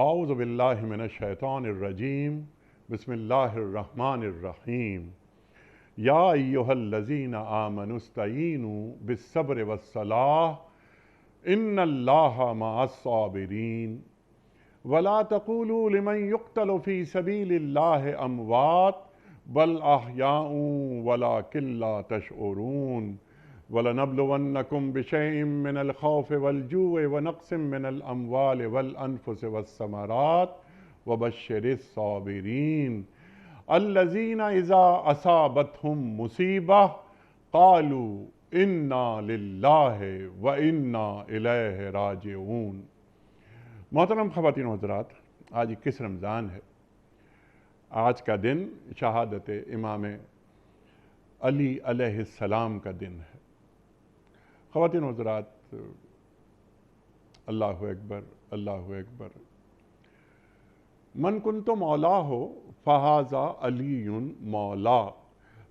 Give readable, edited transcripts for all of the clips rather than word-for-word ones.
اعوذ باللہ من الشیطان الرجیم بسم اللہ الرحمن الرحیم یا ایہا الذین آمنوا استعینوا بالصبر والصلاۃ ان اللہ مع الصابرین ولا تقولوا لمن يقتل في سبيل الله اموات بل احیاء ولکن لا تشعرون وَلَنَبْلُوَنَّكُمْ بِشَيْءٍ مِّنَ الْخَوْفِ وَالْجُوعِ وَنَقْصٍ مِّنَ الْأَمْوَالِ وَالْأَنفُسِ وَالثَّمَرَاتِ وَبَشِّرِ الصَّابِرِينَ الَّذِينَ إِذَا أَصَابَتْهُمْ مُصِيبَةٌ قَالُوا إِنَّا لِلَّهِ وَإِنَّا إِلَيْهِ رَاجِعُونَ۔ محترم خواتین و حضرات، آج 21 رمضان ہے۔ آج کا دن شہادت امام علی علیہ السلام کا دن ہے۔ خواتین و حضرات، اللہ اکبر، اللہ اکبر۔ من کنت مولاہ فہذا علی مولا،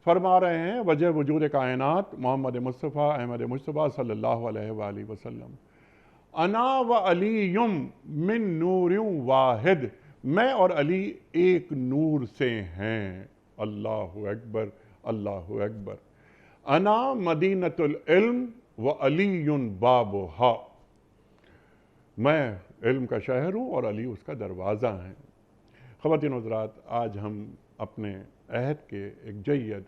فرما رہے ہیں وجہ وجود کائنات محمد مصطفیٰ احمد مصطفیٰ صلی اللہ علیہ وآلہ وسلم، انا و علی من نور واحد، میں اور علی ایک نور سے ہیں۔ اللہ اکبر، اللہ اکبر۔ انا مدینۃ العلم و علی بابہا، میں علم کا شہر ہوں اور علی اس کا دروازہ ہیں۔ خواتین و حضرات، آج ہم اپنے عہد کے ایک جید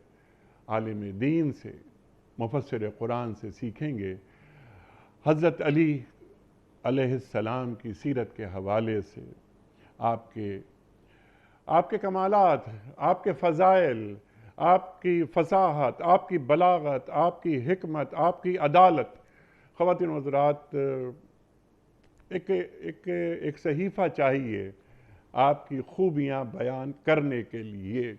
عالم دین سے، مفسر قرآن سے سیکھیں گے حضرت علی علیہ السلام کی سیرت کے حوالے سے، آپ کے کمالات، آپ کے فضائل، آپ کی فصاحت، آپ کی بلاغت، آپ کی حکمت، آپ کی عدالت۔ خواتین و حضرات، ایک صحیفہ چاہیے آپ کی خوبیاں بیان کرنے کے لیے۔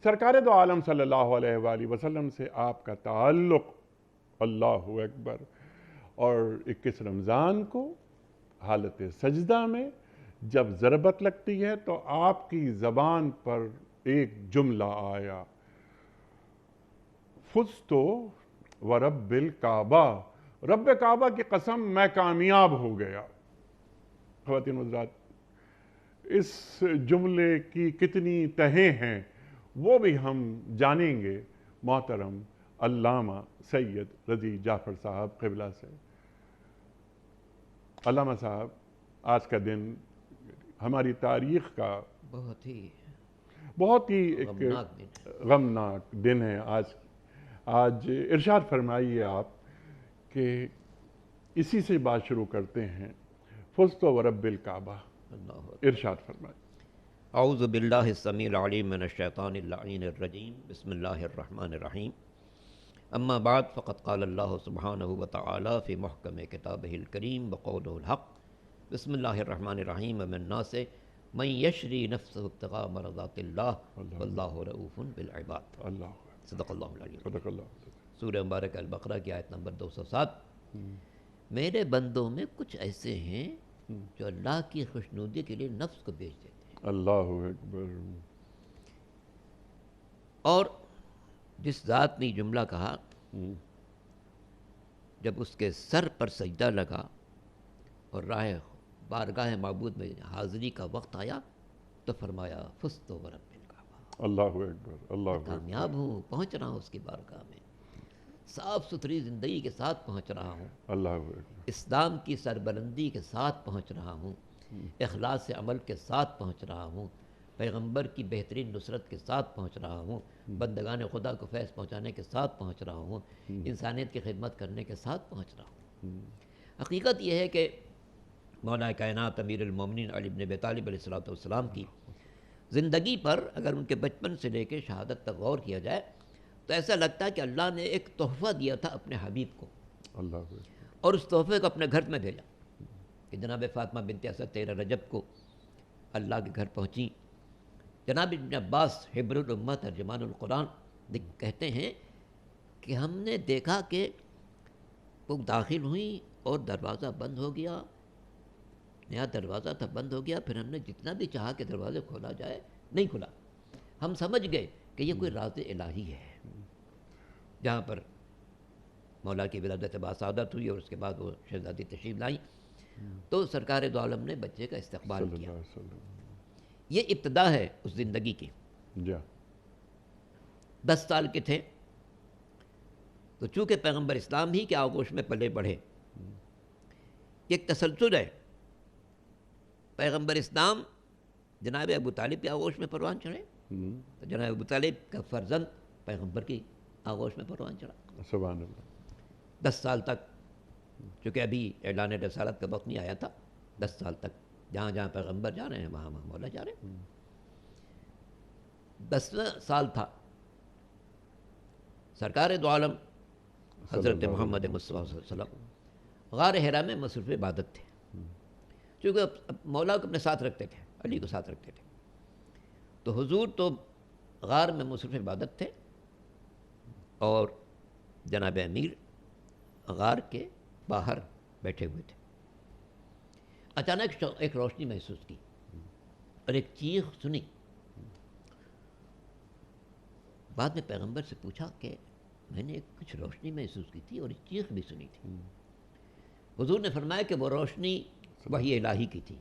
سرکار دو عالم صلی اللہ علیہ وآلہ وسلم سے آپ کا تعلق، اللہ اکبر، اور 21 رمضان کو حالت سجدہ میں جب ضربت لگتی ہے تو آپ کی زبان پر ایک جملہ آیا، فزت ورب الکعبہ، رب کعبہ کی قسم میں کامیاب ہو گیا۔ خواتین و حضرات، اس جملے کی کتنی تہیں ہیں وہ بھی ہم جانیں گے محترم علامہ سید رضی جعفر صاحب قبلہ سے۔ علامہ صاحب، آج کا دن ہماری تاریخ کا بہت ہی ایک غمناک دن ہے۔ آج ارشاد فرمائیے آپ کہ اسی سے بات شروع کرتے ہیں، فزت ورب الکعبہ، ارشاد فرمائیے۔ اعوذ باللہ السمیع العلیم من الشیطان اللعین الرجیم، بسم اللہ الرحمن الرحیم۔ اما بعد فقد قال اللہ سبحانہ وتعالی فی محکم کتابہ الکریم بقولہ الحق، بسم اللہ الرحمن الرحیم۔ ومن الناس من یشری نفسہ ابتغاء مرضات اللہ واللہ رؤوف بالعباد۔ صدق اللہ العلی العظیم۔ سورہ مبارکہ البقرہ کی آیت نمبر 207۔ میرے بندوں میں کچھ ایسے ہیں جو اللہ کی خوشنودی کے لیے نفس کو بیچ دیتے ہیں۔ اللہ اکبر۔ اور جس ذات نے جملہ کہا، جب اس کے سر پر سجدہ لگا اور راہ بارگاہ معبود میں حاضری کا وقت آیا تو فرمایا فزت ورب الکعبہ، اللہ اکبر، اللہ اکبر، کامیاب ہوں، پہنچ رہا ہوں اس کی بارگاہ میں، صاف ستھری زندگی کے ساتھ پہنچ رہا ہوں، اللہ اکبر، اسلام کی سربلندی کے ساتھ پہنچ رہا ہوں، اخلاص عمل کے ساتھ پہنچ رہا ہوں، پیغمبر کی بہترین نصرت کے ساتھ پہنچ رہا ہوں، بندگان خدا کو فیض پہنچانے کے ساتھ پہنچ رہا ہوں، انسانیت کی خدمت کرنے کے ساتھ پہنچ رہا ہوں۔ حقیقت یہ ہے کہ مولا کائنات امیر المومنین علی بن ابی طالب علیہ السلام کی زندگی پر اگر ان کے بچپن سے لے کے شہادت تک غور کیا جائے تو ایسا لگتا ہے کہ اللہ نے ایک تحفہ دیا تھا اپنے حبیب کو، اللہ اور اس تحفے کو اپنے گھر میں بھیجا کہ جناب فاطمہ بنت اسد 13 رجب کو اللہ کے گھر پہنچی۔ جناب ابن عباس حبر الامہ ترجمان القرآن کہتے ہیں کہ ہم نے دیکھا کہ وہ داخل ہوئیں اور دروازہ بند ہو گیا، نیا دروازہ تھا، بند ہو گیا، پھر ہم نے جتنا بھی چاہا کہ دروازے کھولا جائے، نہیں کھلا۔ ہم سمجھ گئے کہ یہ کوئی راز الہی ہے۔ جہاں پر مولا کی ولادت باسعادت ہوئی اور اس کے بعد وہ شہزادی تشریف لائیں، تو سرکار دو عالم نے بچے کا استقبال صلی کیا. اللہ علیہ وسلم. یہ ابتدا ہے اس زندگی کی. جی 10 سال کے تھے تو چونکہ پیغمبر اسلام ہی کے آغوش میں پلے بڑھے. یہ ایک تسلسل ہے. پیغمبر اسلام جناب ابو طالب کے آغوش میں پروان چڑھے تو جناب ابو طالب کا فرزند پیغمبر کی آغوش میں پروان چڑھا. سبحان اللہ. 10 سال تک، چونکہ ابھی اعلان رسالت کا وقت نہیں آیا تھا، 10 سال تک جہاں جہاں پیغمبر جا رہے ہیں وہاں وہاں مولا جا رہے ہیں. 10واں سال تھا. سرکار دو عالم حضرت محمد مصطفیٰ صلی اللہ علیہ وسلم غار حرا میں مصروف عبادت تھے. چونکہ مولا کو اپنے ساتھ رکھتے تھے، علی کو ساتھ رکھتے تھے، تو حضور تو غار میں مصروف عبادت تھے اور جناب امیر غار کے باہر بیٹھے ہوئے تھے. اچانک ایک روشنی محسوس کی اور ایک چیخ سنی. بعد میں پیغمبر سے پوچھا کہ میں نے کچھ روشنی محسوس کی تھی اور ایک چیخ بھی سنی تھی. حضور نے فرمایا کہ وہ روشنی وحی الہی کی تھی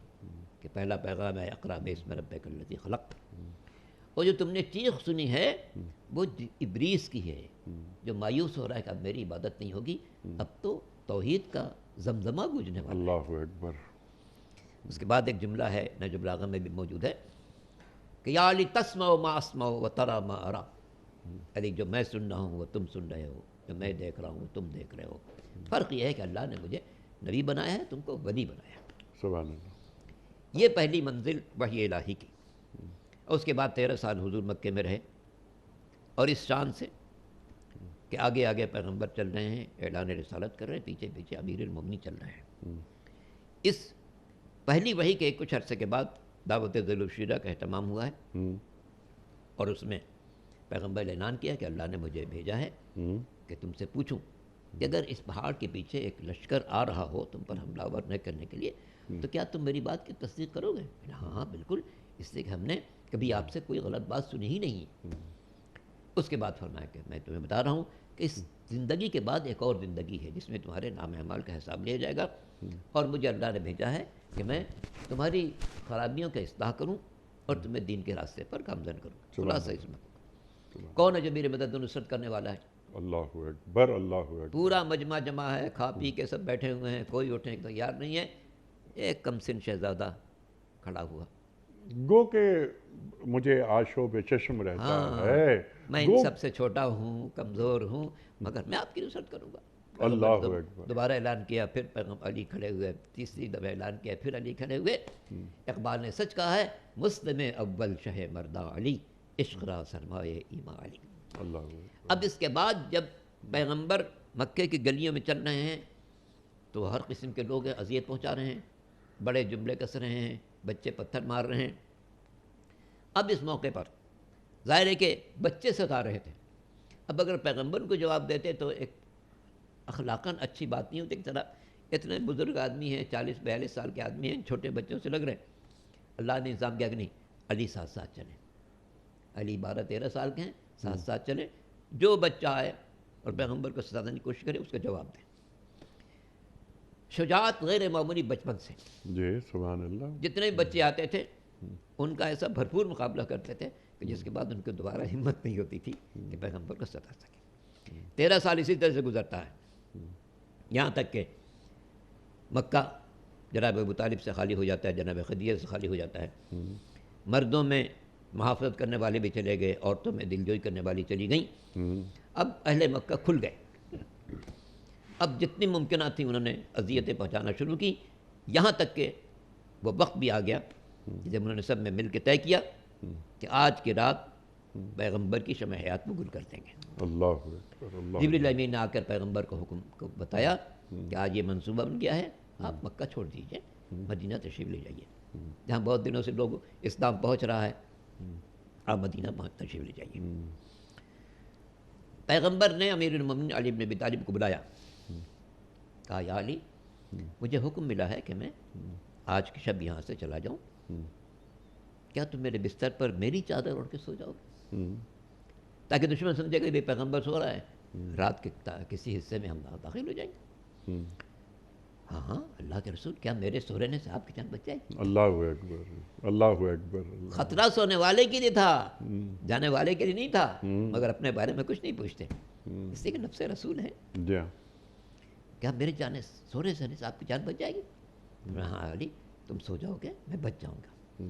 کہ پہلا پیغام ہے اقرأ باسم ربک الذی خلق. اور جو تم نے چیخ سنی ہے وہ ابلیس کی ہے جو مایوس ہو رہا ہے کہ اب میری عبادت نہیں ہوگی، اب تو توحید کا زمزمہ گونجنے والا ہے. اللہ اکبر. اس کے بعد ایک جملہ ہے نہج البلاغہ میں بھی موجود ہے کہ یا علی تسمع ما اسمع و تری ما ارا. علی جو میں سن رہا ہوں وہ تم سن رہے ہو، جو میں دیکھ رہا ہوں وہ تم دیکھ رہے ہو. فرق یہ ہے کہ اللہ نے مجھے نبی بنایا ہے، تم کو ولی بنایا ہے. سبحان اللہ. یہ پہلی منزل وحی الہی کی. اور اس کے بعد 13 سال حضور مکے میں رہے اور اس شان سے کہ آگے آگے پیغمبر چل رہے ہیں، اعلان رسالت کر رہے ہیں، پیچھے پیچھے امیر المومنین چل رہے ہیں. اس پہلی وحی کے کچھ عرصے کے بعد دعوت ذیل الشیرہ کا اہتمام ہوا ہے اور اس میں پیغمبر نے اعلان کیا کہ اللہ نے مجھے بھیجا ہے کہ تم سے پوچھوں کہ اگر اس پہاڑ کے پیچھے ایک لشکر آ رہا ہو تم پر حملہ آور نہ کرنے کے لیے تو کیا تم میری بات کی تصدیق کرو گے؟ ہاں ہاں بالکل، اس لیے کہ ہم نے کبھی آپ سے کوئی غلط بات سنی ہی نہیں. اس کے بعد فرمایا کہ میں تمہیں بتا رہا ہوں کہ اس زندگی کے بعد ایک اور زندگی ہے جس میں تمہارے نام اعمال کا حساب لیا جائے گا اور مجھے اللہ نے بھیجا ہے کہ میں تمہاری خرابیوں کا اصلاح کروں اور تمہیں دین کے راستے پر گامزن کروں. خلاصہ اس میں کون ہے جو میری مدد و نصرت کرنے والا ہے؟ اللہ اکبر. اللہ اکبر. پورا مجمع جمع ہے، کھا پی کے سب بیٹھے ہوئے ہیں، کوئی اٹھنے کو تیار نہیں ہے. ایک کم سن شہزادہ کھڑا ہوا. گو کہ مجھے آشوب چشم رہتا ہے، میں ان سب سے چھوٹا ہوں، کمزور ہوں، مگر میں آپ کی نصرت کروں گا. اللہ اکبر. دوبارہ اعلان کیا، پھر پیغمبر علی کھڑے ہوئے، تیسری دفعہ اعلان کیا، پھر علی کھڑے ہوئے. اقبال نے سچ کہا ہے، مسلم اول شہ مردہ علی، عشق را سرمایہ ایمان علی. اللہ اکبر. اب اس کے بعد جب پیغمبر مکے کی گلیوں میں چل رہے ہیں تو ہر قسم کے لوگ اذیت پہنچا رہے ہیں، بڑے جملے کس رہے ہیں، بچے پتھر مار رہے ہیں. اب اس موقع پر ظاہر ہے کہ بچے ستا رہے تھے. اب اگر پیغمبر کو جواب دیتے تو ایک اخلاقاً اچھی بات نہیں ہوتی. ایک طرح اتنے بزرگ آدمی ہیں، 40-42 سال کے آدمی ہیں، چھوٹے بچوں سے لگ رہے ہیں. اللہ نے انتظام کیا کہ نہیں، علی ساتھ ساتھ چلیں. علی 12-13 سال کے ہیں، ساتھ ساتھ چلیں. جو بچہ آئے اور پیغمبر کو ستانے کی کوشش کرے اس کا جواب دیں. شجاعت غیر معمولی بچپن سے. جی سبحان اللہ. جتنے بھی بچے آتے تھے ان کا ایسا بھرپور مقابلہ کرتے تھے کہ جس کے بعد ان کو دوبارہ ہمت نہیں ہوتی تھی کہ پیغمبر کو ستا سکے. 13 سال اسی طرح سے گزرتا ہے یہاں تک کہ مکہ جناب ابو طالب سے خالی ہو جاتا ہے، جناب خدیجہ سے خالی ہو جاتا ہے. مردوں میں محافظت کرنے والے بھی چلے گئے، عورتوں میں دلجوئی کرنے والی چلی گئیں. اب اہل مکہ کھل گئے. اب جتنی ممکنات تھیں انہوں نے اذیتیں پہنچانا شروع کی، یہاں تک کہ وہ وقت بھی آ گیا جب انہوں نے سب میں مل کے طے کیا کہ آج کی رات پیغمبر کی شمع حیات میں گل کر دیں گے. اللہ اکبر. اللہ. جبریل امین نے آ کر پیغمبر کو حکم کو بتایا کہ آج یہ منصوبہ بن گیا ہے، آپ مکہ چھوڑ دیجئے، مدینہ تشریف لے جائیے. جہاں بہت دنوں سے لوگ اسلام پہنچ رہا ہے، آپ مدینہ تشریف لے جائیے. پیغمبر نے امیر المومنین علی بن ابی طالب کو بلایا، کہا یا علی مجھے حکم ملا ہے کہ میں آج کی شب یہاں سے چلا جاؤں، کیا تم میرے بستر پر میری چادر اوڑھ کے سو جاؤ گے تاکہ دشمن سمجھے کہ یہ پیغمبر سو رہا ہے، رات کے کسی حصے میں ہم داخل ہو جائیں گے. ہاں ہاں اللہ کے رسول، کیا میرے سونے سے آپ کی جان بچ جائے گی؟ اللہ اکبر، اللہ اکبر، اللہ۔ خطرہ سونے والے کے لیے تھا، جانے والے کے لیے نہیں تھا، مگر اپنے بارے میں کچھ نہیں پوچھتے، اس لیے کہ نفس رسول ہے۔ جی ہاں، کیا میرے سونے سے آپ کی جان بچ جائے گی؟ ہاں علی تم سو جاؤ گے میں بچ جاؤں گا۔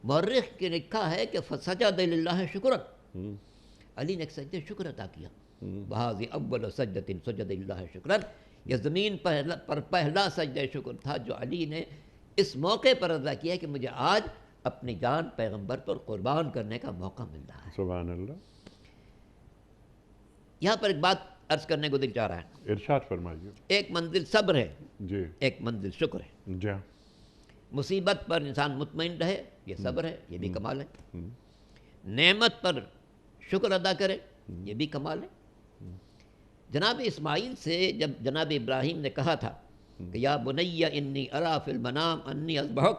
مورخ کے لکھا ہے کہ فسجد للہ شکرا، علی نے ایک سجدہ شکر ادا کیا، بہذ اول سجدۃ سجد للہ شکرا، یہ زمین پر پہلا سجدہ شکر تھا جو علی نے اس موقع پر ادا کیا کہ مجھے آج اپنی جان پیغمبر پر قربان کرنے کا موقع مل رہا ہے۔ سبحان اللہ۔ یہاں پر ایک بات عرض کرنے کو دل چاہ رہا ہے، ارشاد فرمائیے۔ ایک منزل صبر ہے، جی ایک منزل شکر ہے۔ جی ہاں، مصیبت پر انسان مطمئن رہے، یہ صبر ہے، یہ بھی کمال ہے۔ نعمت پر شکر ادا کرے، یہ بھی کمال ہے۔ جناب اسماعیل سے جب جناب ابراہیم نے کہا تھا کہ یا بنی انی ارا فی المنام انی اذبحک،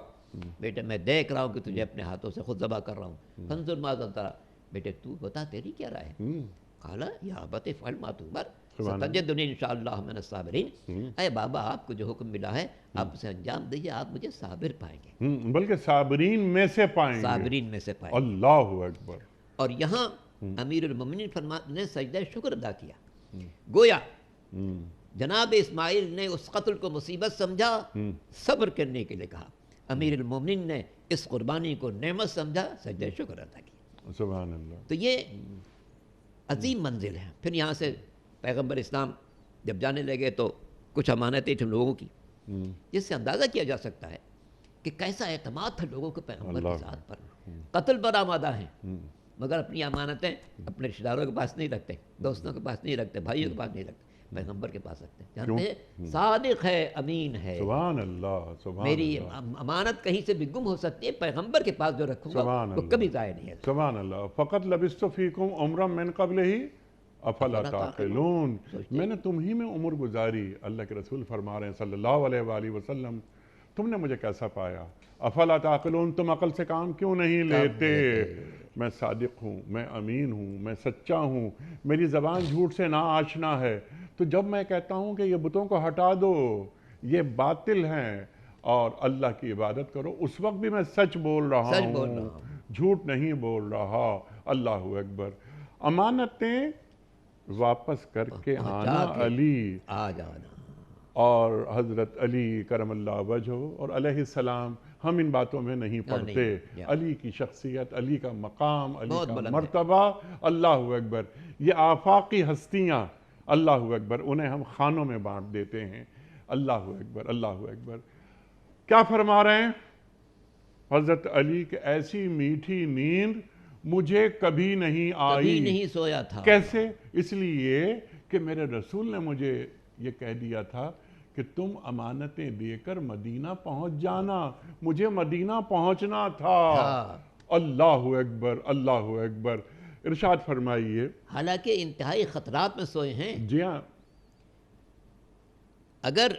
بیٹے میں دیکھ رہا ہوں کہ تجھے اپنے ہاتھوں سے خود ذبح کر رہا ہوں، فانظر ماذا تری، بیٹے تو بتا تیری کیا رائے ہے؟ قال یا ابت افعل ما تؤمر ستجدنی انشاءاللہ من الصابرین، اے بابا آپ کو جو حکم ملا ہے آپ اسے انجام دیجیے، آپ مجھے صابر پائیں گے، بلکہ صابرین میں سے پائیں گے۔ صابرین میں سے پائیں گے۔ اللہ اکبر۔ اور یہاں امیر المومنین نے سجدہ شکر ادا کیا، گویا جناب اسماعیل نے اس قتل کو مصیبت سمجھا، صبر کرنے کے لیے کہا، امیر المومنین نے اس قربانی کو نعمت سمجھا، سجدہ شکر ادا کیا۔ سبحان اللہ۔ تو یہ عظیم منزل ہے۔ پھر یہاں سے پیغمبر اسلام جب جانے لگے تو کچھ امانتیں تھیں لوگوں کی، جس سے اندازہ کیا جا سکتا ہے کہ کیسا اعتماد تھا لوگوں کو پیغمبر کی ذات پر، قتل پر آمادہ ہیں مگر اپنی امانتیں اپنے رشتہ داروں کے پاس نہیں رکھتے، دوستوں کے پاس نہیں رکھتے، بھائیوں کے پاس نہیں رکھتے، پیغمبر کے پاس رکھتے ہیں۔ جانتے ہیں صادق ہے، امین ہے، سبحان اللہ، سبحان میری اللہ، امانت کہیں سے بھی گم ہو سکتی ہے، پیغمبر کے پاس جو رکھوں گا سبحان وہ اللہ، کبھی ضائع نہیں ہے۔ سبحان اللہ۔ فقط لبثت فیکم عمرا من قبل ہی افلا تعقلون، میں نے تم ہی میں عمر گزاری، اللہ کے رسول فرما رہے ہیں صلی اللہ علیہ وآلہ وسلم، تم نے مجھے کیسا پایا؟ افلا تعقلون، تم عقل سے کام کیوں نہیں لیتے؟ میں صادق ہوں، میں امین ہوں، میں سچا ہوں، میری زبان جھوٹ سے نا آشنا ہے، تو جب میں کہتا ہوں کہ یہ بتوں کو ہٹا دو، یہ باطل ہیں اور اللہ کی عبادت کرو، اس وقت بھی میں سچ بول رہا ہوں، جھوٹ نہیں بول رہا۔ اللہ اکبر۔ امانتیں واپس کر کے آنا علی، آ جانا، اور حضرت علی کرم اللہ وجہہ اور علیہ السلام، ہم ان باتوں میں نہیں پڑھتے۔ علی کی شخصیت، علی کا مقام، علی کا مرتبہ، اللہ اکبر، یہ آفاقی ہستیاں، اللہ اکبر، انہیں ہم خانوں میں بانٹ دیتے ہیں۔ اللہ اکبر، اللہ اکبر۔ کیا فرما رہے ہیں حضرت علی کہ ایسی میٹھی نیند مجھے کبھی نہیں آئی، کبھی نہیں سویا تھا۔ کیسے؟ اس لیے کہ میرے رسول نے مجھے یہ کہہ دیا تھا کہ تم امانتیں دے کر مدینہ پہنچ جانا، مجھے مدینہ پہنچنا تھا۔ اللہ اکبر، اللہ اکبر۔ ارشاد فرمائیے۔ حالانکہ انتہائی خطرات میں سوئے ہیں۔ جی ہاں، اگر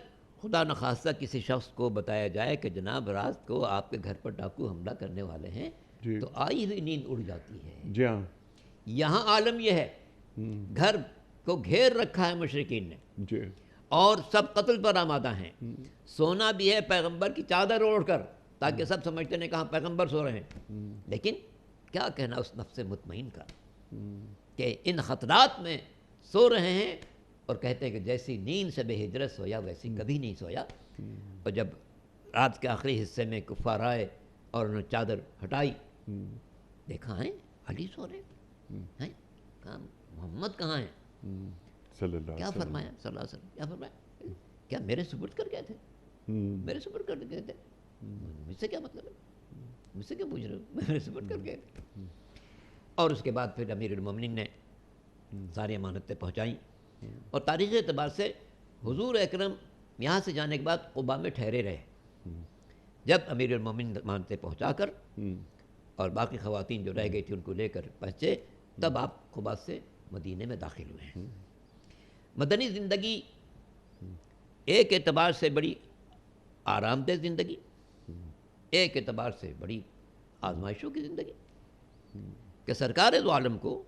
خدا نخواستہ کسی شخص کو بتایا جائے کہ جناب رات کو آپ کے گھر پر ڈاکو حملہ کرنے والے ہیں تو آئی ہوئی نیند اڑ جاتی ہے۔ جی ہاں، یہاں عالم یہ ہے، گھر کو گھیر رکھا ہے مشرکین نے، جی، اور سب قتل پر آمادہ ہیں، سونا بھی ہے پیغمبر کی چادر اوڑھ کر تاکہ سب سمجھتے ہیں کہاں پیغمبر سو رہے ہیں، لیکن کیا کہنا اس نفس مطمئن کا کہ ان خطرات میں سو رہے ہیں اور کہتے ہیں کہ جیسی نیند سے بے ہجرت سویا ویسی کبھی نہیں سویا۔ اور جب رات کے آخری حصے میں کفار آئے اور انہوں نے چادر ہٹائی، دیکھا ہے علی سو رہے ہیں، کہاں محمد کہاں ہیں؟ صلی اللہ کیا فرمایا صلی اللہ علیہ وسلم؟ کیا فرمایا؟ کیا میرے سپرد کر گئے تھے؟ میرے سپرد کر گئے تھے؟ مجھ سے کیا مطلب ہے؟ مجھ سے کیا پوچھ رہے ہو؟ میرے سپرد کر گئے تھے۔ اور اس کے بعد پھر امیر المومنین نے ساری امانتیں پہنچائیں، اور تاریخی اعتبار سے حضور اکرم یہاں سے جانے کے بعد قباء میں ٹھہرے رہے۔ جب امیر المومنین امانتیں پہنچا کر اور باقی خواتین جو رہ گئی تھی ان کو لے کر پہنچے، تب آپ قباء سے مدینے میں داخل ہوئے ہیں۔ مدنی زندگی ایک اعتبار سے بڑی آرام دہ زندگی، ایک اعتبار سے بڑی آزمائشوں کی زندگی، کہ سرکار دو عالم کو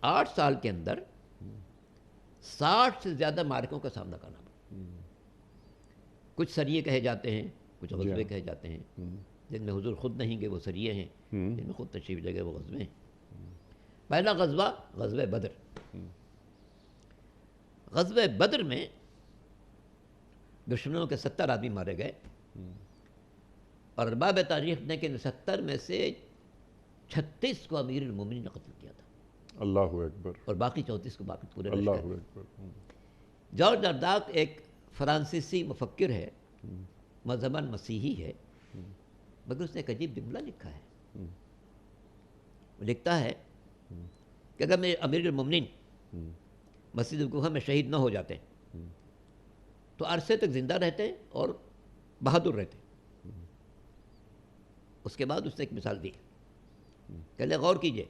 8 سال کے اندر 60 سے زیادہ معرکوں کا سامنا کرنا پڑا۔ کچھ سریے کہے جاتے ہیں، کچھ غزوے کہے جاتے ہیں، جن میں حضور خود نہیں گے وہ سریے ہیں، جن میں خود تشریف لے گئے وہ غزوے ہیں۔ پہلا غزوہ غزوہ بدر۔ غزوہ بدر میں دشمنوں کے 70 آدمی مارے گئے، اور ارباب تاریخ نے کہ 70 میں سے 36 کو امیر المومنین نے قتل کیا تھا، اللہ اکبر، اور باقی 34 کو باقی پورے اللہ لشکر۔ اکبر۔ جارج ارڈاک ایک فرانسیسی مفکر ہے، مذہباً مسیحی ہے، مگر اس نے ایک عجیب جملہ لکھا ہے۔ وہ لکھتا ہے کہ اگر میرے امیر المومنین مسجد الکوفہ میں شہید نہ ہو جاتے تو عرصے تک زندہ رہتے اور بہادر رہتے۔ اس کے بعد اس نے ایک مثال دی، کہ غور کیجئے،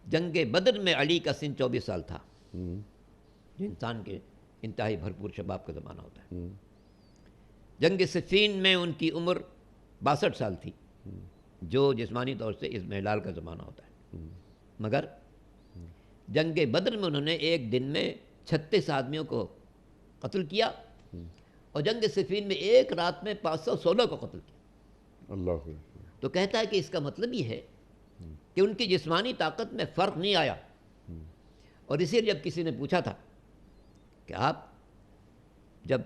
جنگ بدر میں علی کا سن 24 سال تھا، جو انسان کے انتہائی بھرپور شباب کا زمانہ ہوتا ہے۔ جنگ صفین میں ان کی عمر 62 سال تھی، جو جسمانی طور سے اضمحلال کا زمانہ ہوتا ہے، مگر جنگ بدر میں انہوں نے ایک دن میں 36 آدمیوں کو قتل کیا، اور جنگ صفین میں ایک رات میں 516 کو قتل کیا۔ اللہ اکبر۔ تو کہتا ہے کہ اس کا مطلب یہ ہے کہ ان کی جسمانی طاقت میں فرق نہیں آیا، اور اسی لیے جب کسی نے پوچھا تھا کہ آپ جب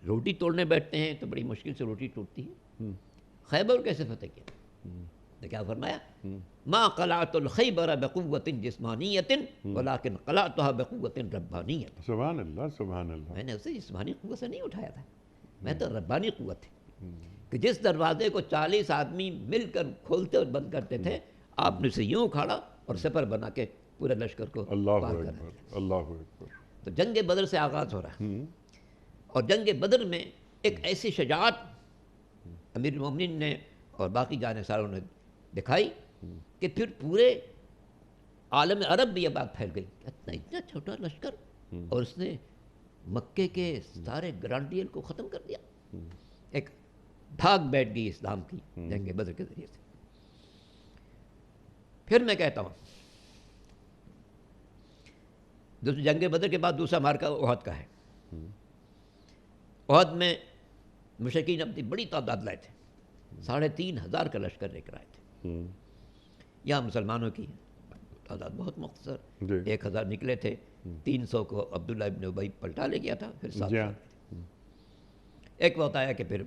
روٹی توڑنے بیٹھتے ہیں تو بڑی مشکل سے روٹی ٹوٹتی ہے، خیبر کیسے فتح کیا؟ تو کیا فرمایا؟ ما قلعت الخیبر بقوت جسمانیت ولکن قلعتها بقوت ربانیت۔ سبحان اللہ، سبحان اللہ۔ میں نے اسے جسمانی قوت سے نہیں اٹھایا تھا، میں تو ربانی قوت تھی، کہ جس دروازے کو 40 آدمی مل کر کھولتے اور بند کرتے تھے، آپ نے اسے یوں کھاڑا اور سپر بنا کے پورے لشکر کو اللہ پار کر اکبر، دیا۔ اللہ اکبر۔ تو جنگ بدر سے آغاز ہو رہا ہے، اور جنگ بدر میں ایک ایسی شجاعت امیر المومنین نے اور باقی جانثاروں نے دکھائی کہ پھر پورے عالم عرب میں یہ بات پھیل گئی، اتنا چھوٹا لشکر، اور اس نے مکے کے سارے گرانڈیل کو ختم کر دیا۔ ایک بھاگ بیٹھ گئی اسلام کی جنگ بدر کے ذریعے سے۔ پھر میں کہتا ہوں جنگ بدر کے بعد دوسرا مارکہ احد کا ہے۔ احد میں مشرکین اپنی بڑی تعداد لائے تھے، 3500 کا لشکر لے کر آئے تھے۔ یہاں مسلمانوں کی تعداد بہت مختصر، 1000 نکلے تھے، 300 کو عبداللہ ابن ابی پلٹا لے گیا پھر 700۔ ایک وقت آیا کہ پھر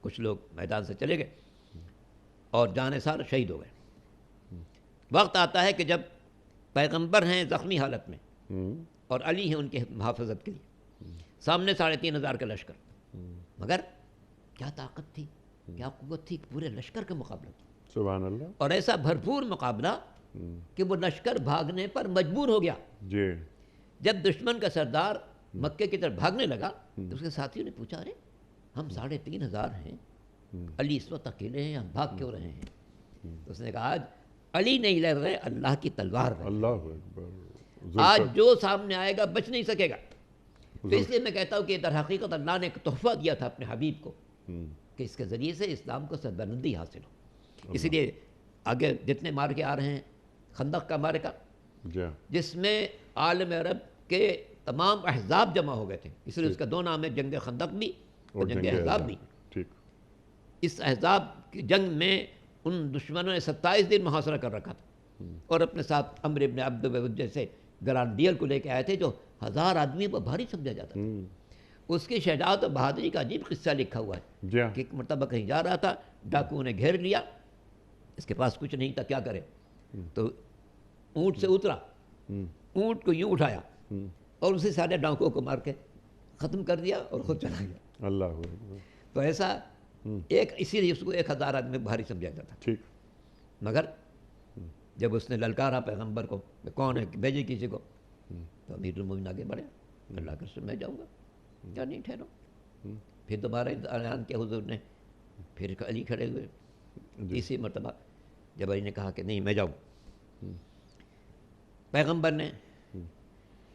کچھ لوگ میدان سے چلے گئے اور جانثار شہید ہو گئے۔ وقت آتا ہے کہ جب پیغمبر ہیں زخمی حالت میں اور علی ہیں ان کے محافظت کے لیے، سامنے 3500 کا لشکر، مگر کیا طاقت تھی، کیا قوت تھی، پورے لشکر کا مقابلہ کیا، سبحان اللہ۔ اور ایسا بھرپور مقابلہ کہ وہ لشکر بھاگنے پر مجبور ہو گیا۔ جی، جب دشمن کا سردار مکے کی طرف بھاگنے لگا تو اس کے ساتھیوں نے پوچھا، ارے ہم 3500 ہیں، علی اس وقت اکیلے ہیں، ہم بھاگ کیوں رہے ہیں؟ تو اس نے کہا آج علی نہیں لڑ رہے، اللہ کی تلوار ہے، اللہ اکبر۔ آج جو سامنے آئے گا بچ نہیں سکے گا۔ تو اس لیے میں کہتا ہوں کہ در حقیقت اللہ نے ایک تحفہ دیا تھا اپنے حبیب کو کہ اس کے ذریعے سے اسلام کو سربلندی حاصل ہو۔ اسی لیے آگے جتنے مارکے آ رہے ہیں، خندق کا مارکہ جس میں عالم عرب کے تمام احزاب جمع ہو گئے تھے، اس لیے اس کا 2 نام ہے، جنگ خندق بھی اور جنگ احزاب بھی۔ اس احزاب کی جنگ میں ان دشمنوں نے 27 دن محاصرہ کر رکھا تھا، اور اپنے ساتھ عمر ابن عبد ود جیسے گرانڈیل کو لے کے آئے تھے جو 1000 آدمی کو بھاری سمجھا جاتا تھا۔ اس کی شجاعت و بہادری کا عجیب قصہ لکھا ہوا ہے کہ ایک مرتبہ کہیں جا رہا تھا، ڈاکوؤں نے گھیر لیا، اس کے پاس کچھ نہیں تھا، کیا کرے، تو اونٹ سے اترا، اونٹ کو یوں اٹھایا اور اسی سارے ڈاکوؤں کو مار کے ختم کر دیا اور خود چلا گیا۔ اللہ تو ایسا ایک، اسی لیے اس کو 1000 آدمی بھاری سمجھا جاتا تھا۔ مگر جب اس نے للکارا پیغمبر کو کہ کون ہے، بھیجے کسی کو، تو امیر المومنین آگے بڑھے، اللہ کے رسول میں جاؤں گا، کیا نہیں ٹھہرو۔ پھر دوبارہ اعلان کیا حضور نے، پھر علی کھڑے ہوئے، تیسری مرتبہ جب علی نے کہا کہ نہیں میں جاؤں، پیغمبر نے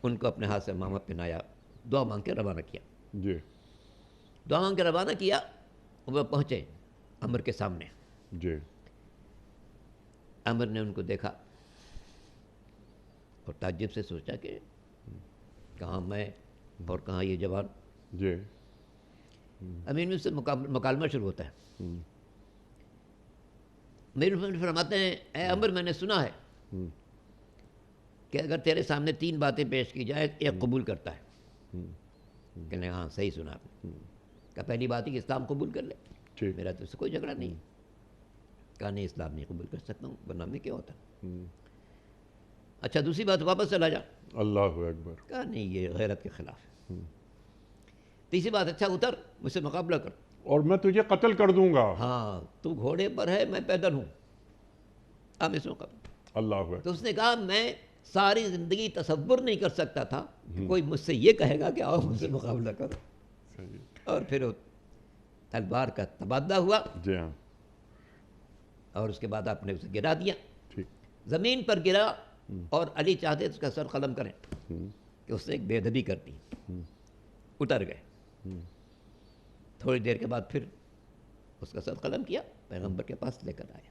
ان کو اپنے ہاتھ سے امامت پہنایا، دعا مانگ کے روانہ کیا۔ دعا مانگ کے روانہ کیا، وہ پہنچے عمر کے سامنے۔ عمر نے ان کو دیکھا اور تعجب سے سوچا کہ کہاں میں اور کہاں یہ جوان، امیر المومنین سے مکالمہ شروع ہوتا ہے. امیر المومنین فرماتے ہیں اے عمر میں نے سنا ہے کہ اگر تیرے سامنے 3 باتیں پیش کی جائے ایک قبول کرتا ہے. کہ ہاں صحیح سنا آپ نے. کہ پہلی بات ہے کہ اسلام قبول کر لے, میرا تو اس سے کوئی جھگڑا نہیں. کہا نہیں اسلام نہیں قبول کر سکتا ہوں, ورنہ میں کیا ہوتا. اچھا دوسری بات واپس چلا جا. اللہ اکبر. کہا نہیں یہ غیرت کے خلاف ہے. تیسری بات اچھا اتر مجھ سے مقابلہ کر اور میں تجھے قتل کر دوں گا. ہاں تو گھوڑے پر ہے میں پیدل ہوں, اب اس مقابلہ. اللہ اکبر. تو اس نے کہا میں ساری زندگی تصور نہیں کر سکتا تھا کہ کوئی مجھ سے یہ کہے گا کہ آؤ مجھ سے مقابلہ کرو. اور پھر تلوار کا تبادلہ ہوا. جی ہاں. اور اس کے بعد آپ نے اسے گرا دیا, ٹھیک. زمین پر گرا. اور علی چاہتے اس کا سر قلم کریں کہ اس نے ایک بے ادبی کر دی. اتر گئے. تھوڑی دیر کے بعد پھر اس کا سر قلم کیا, پیغمبر کے پاس لے کر آئے.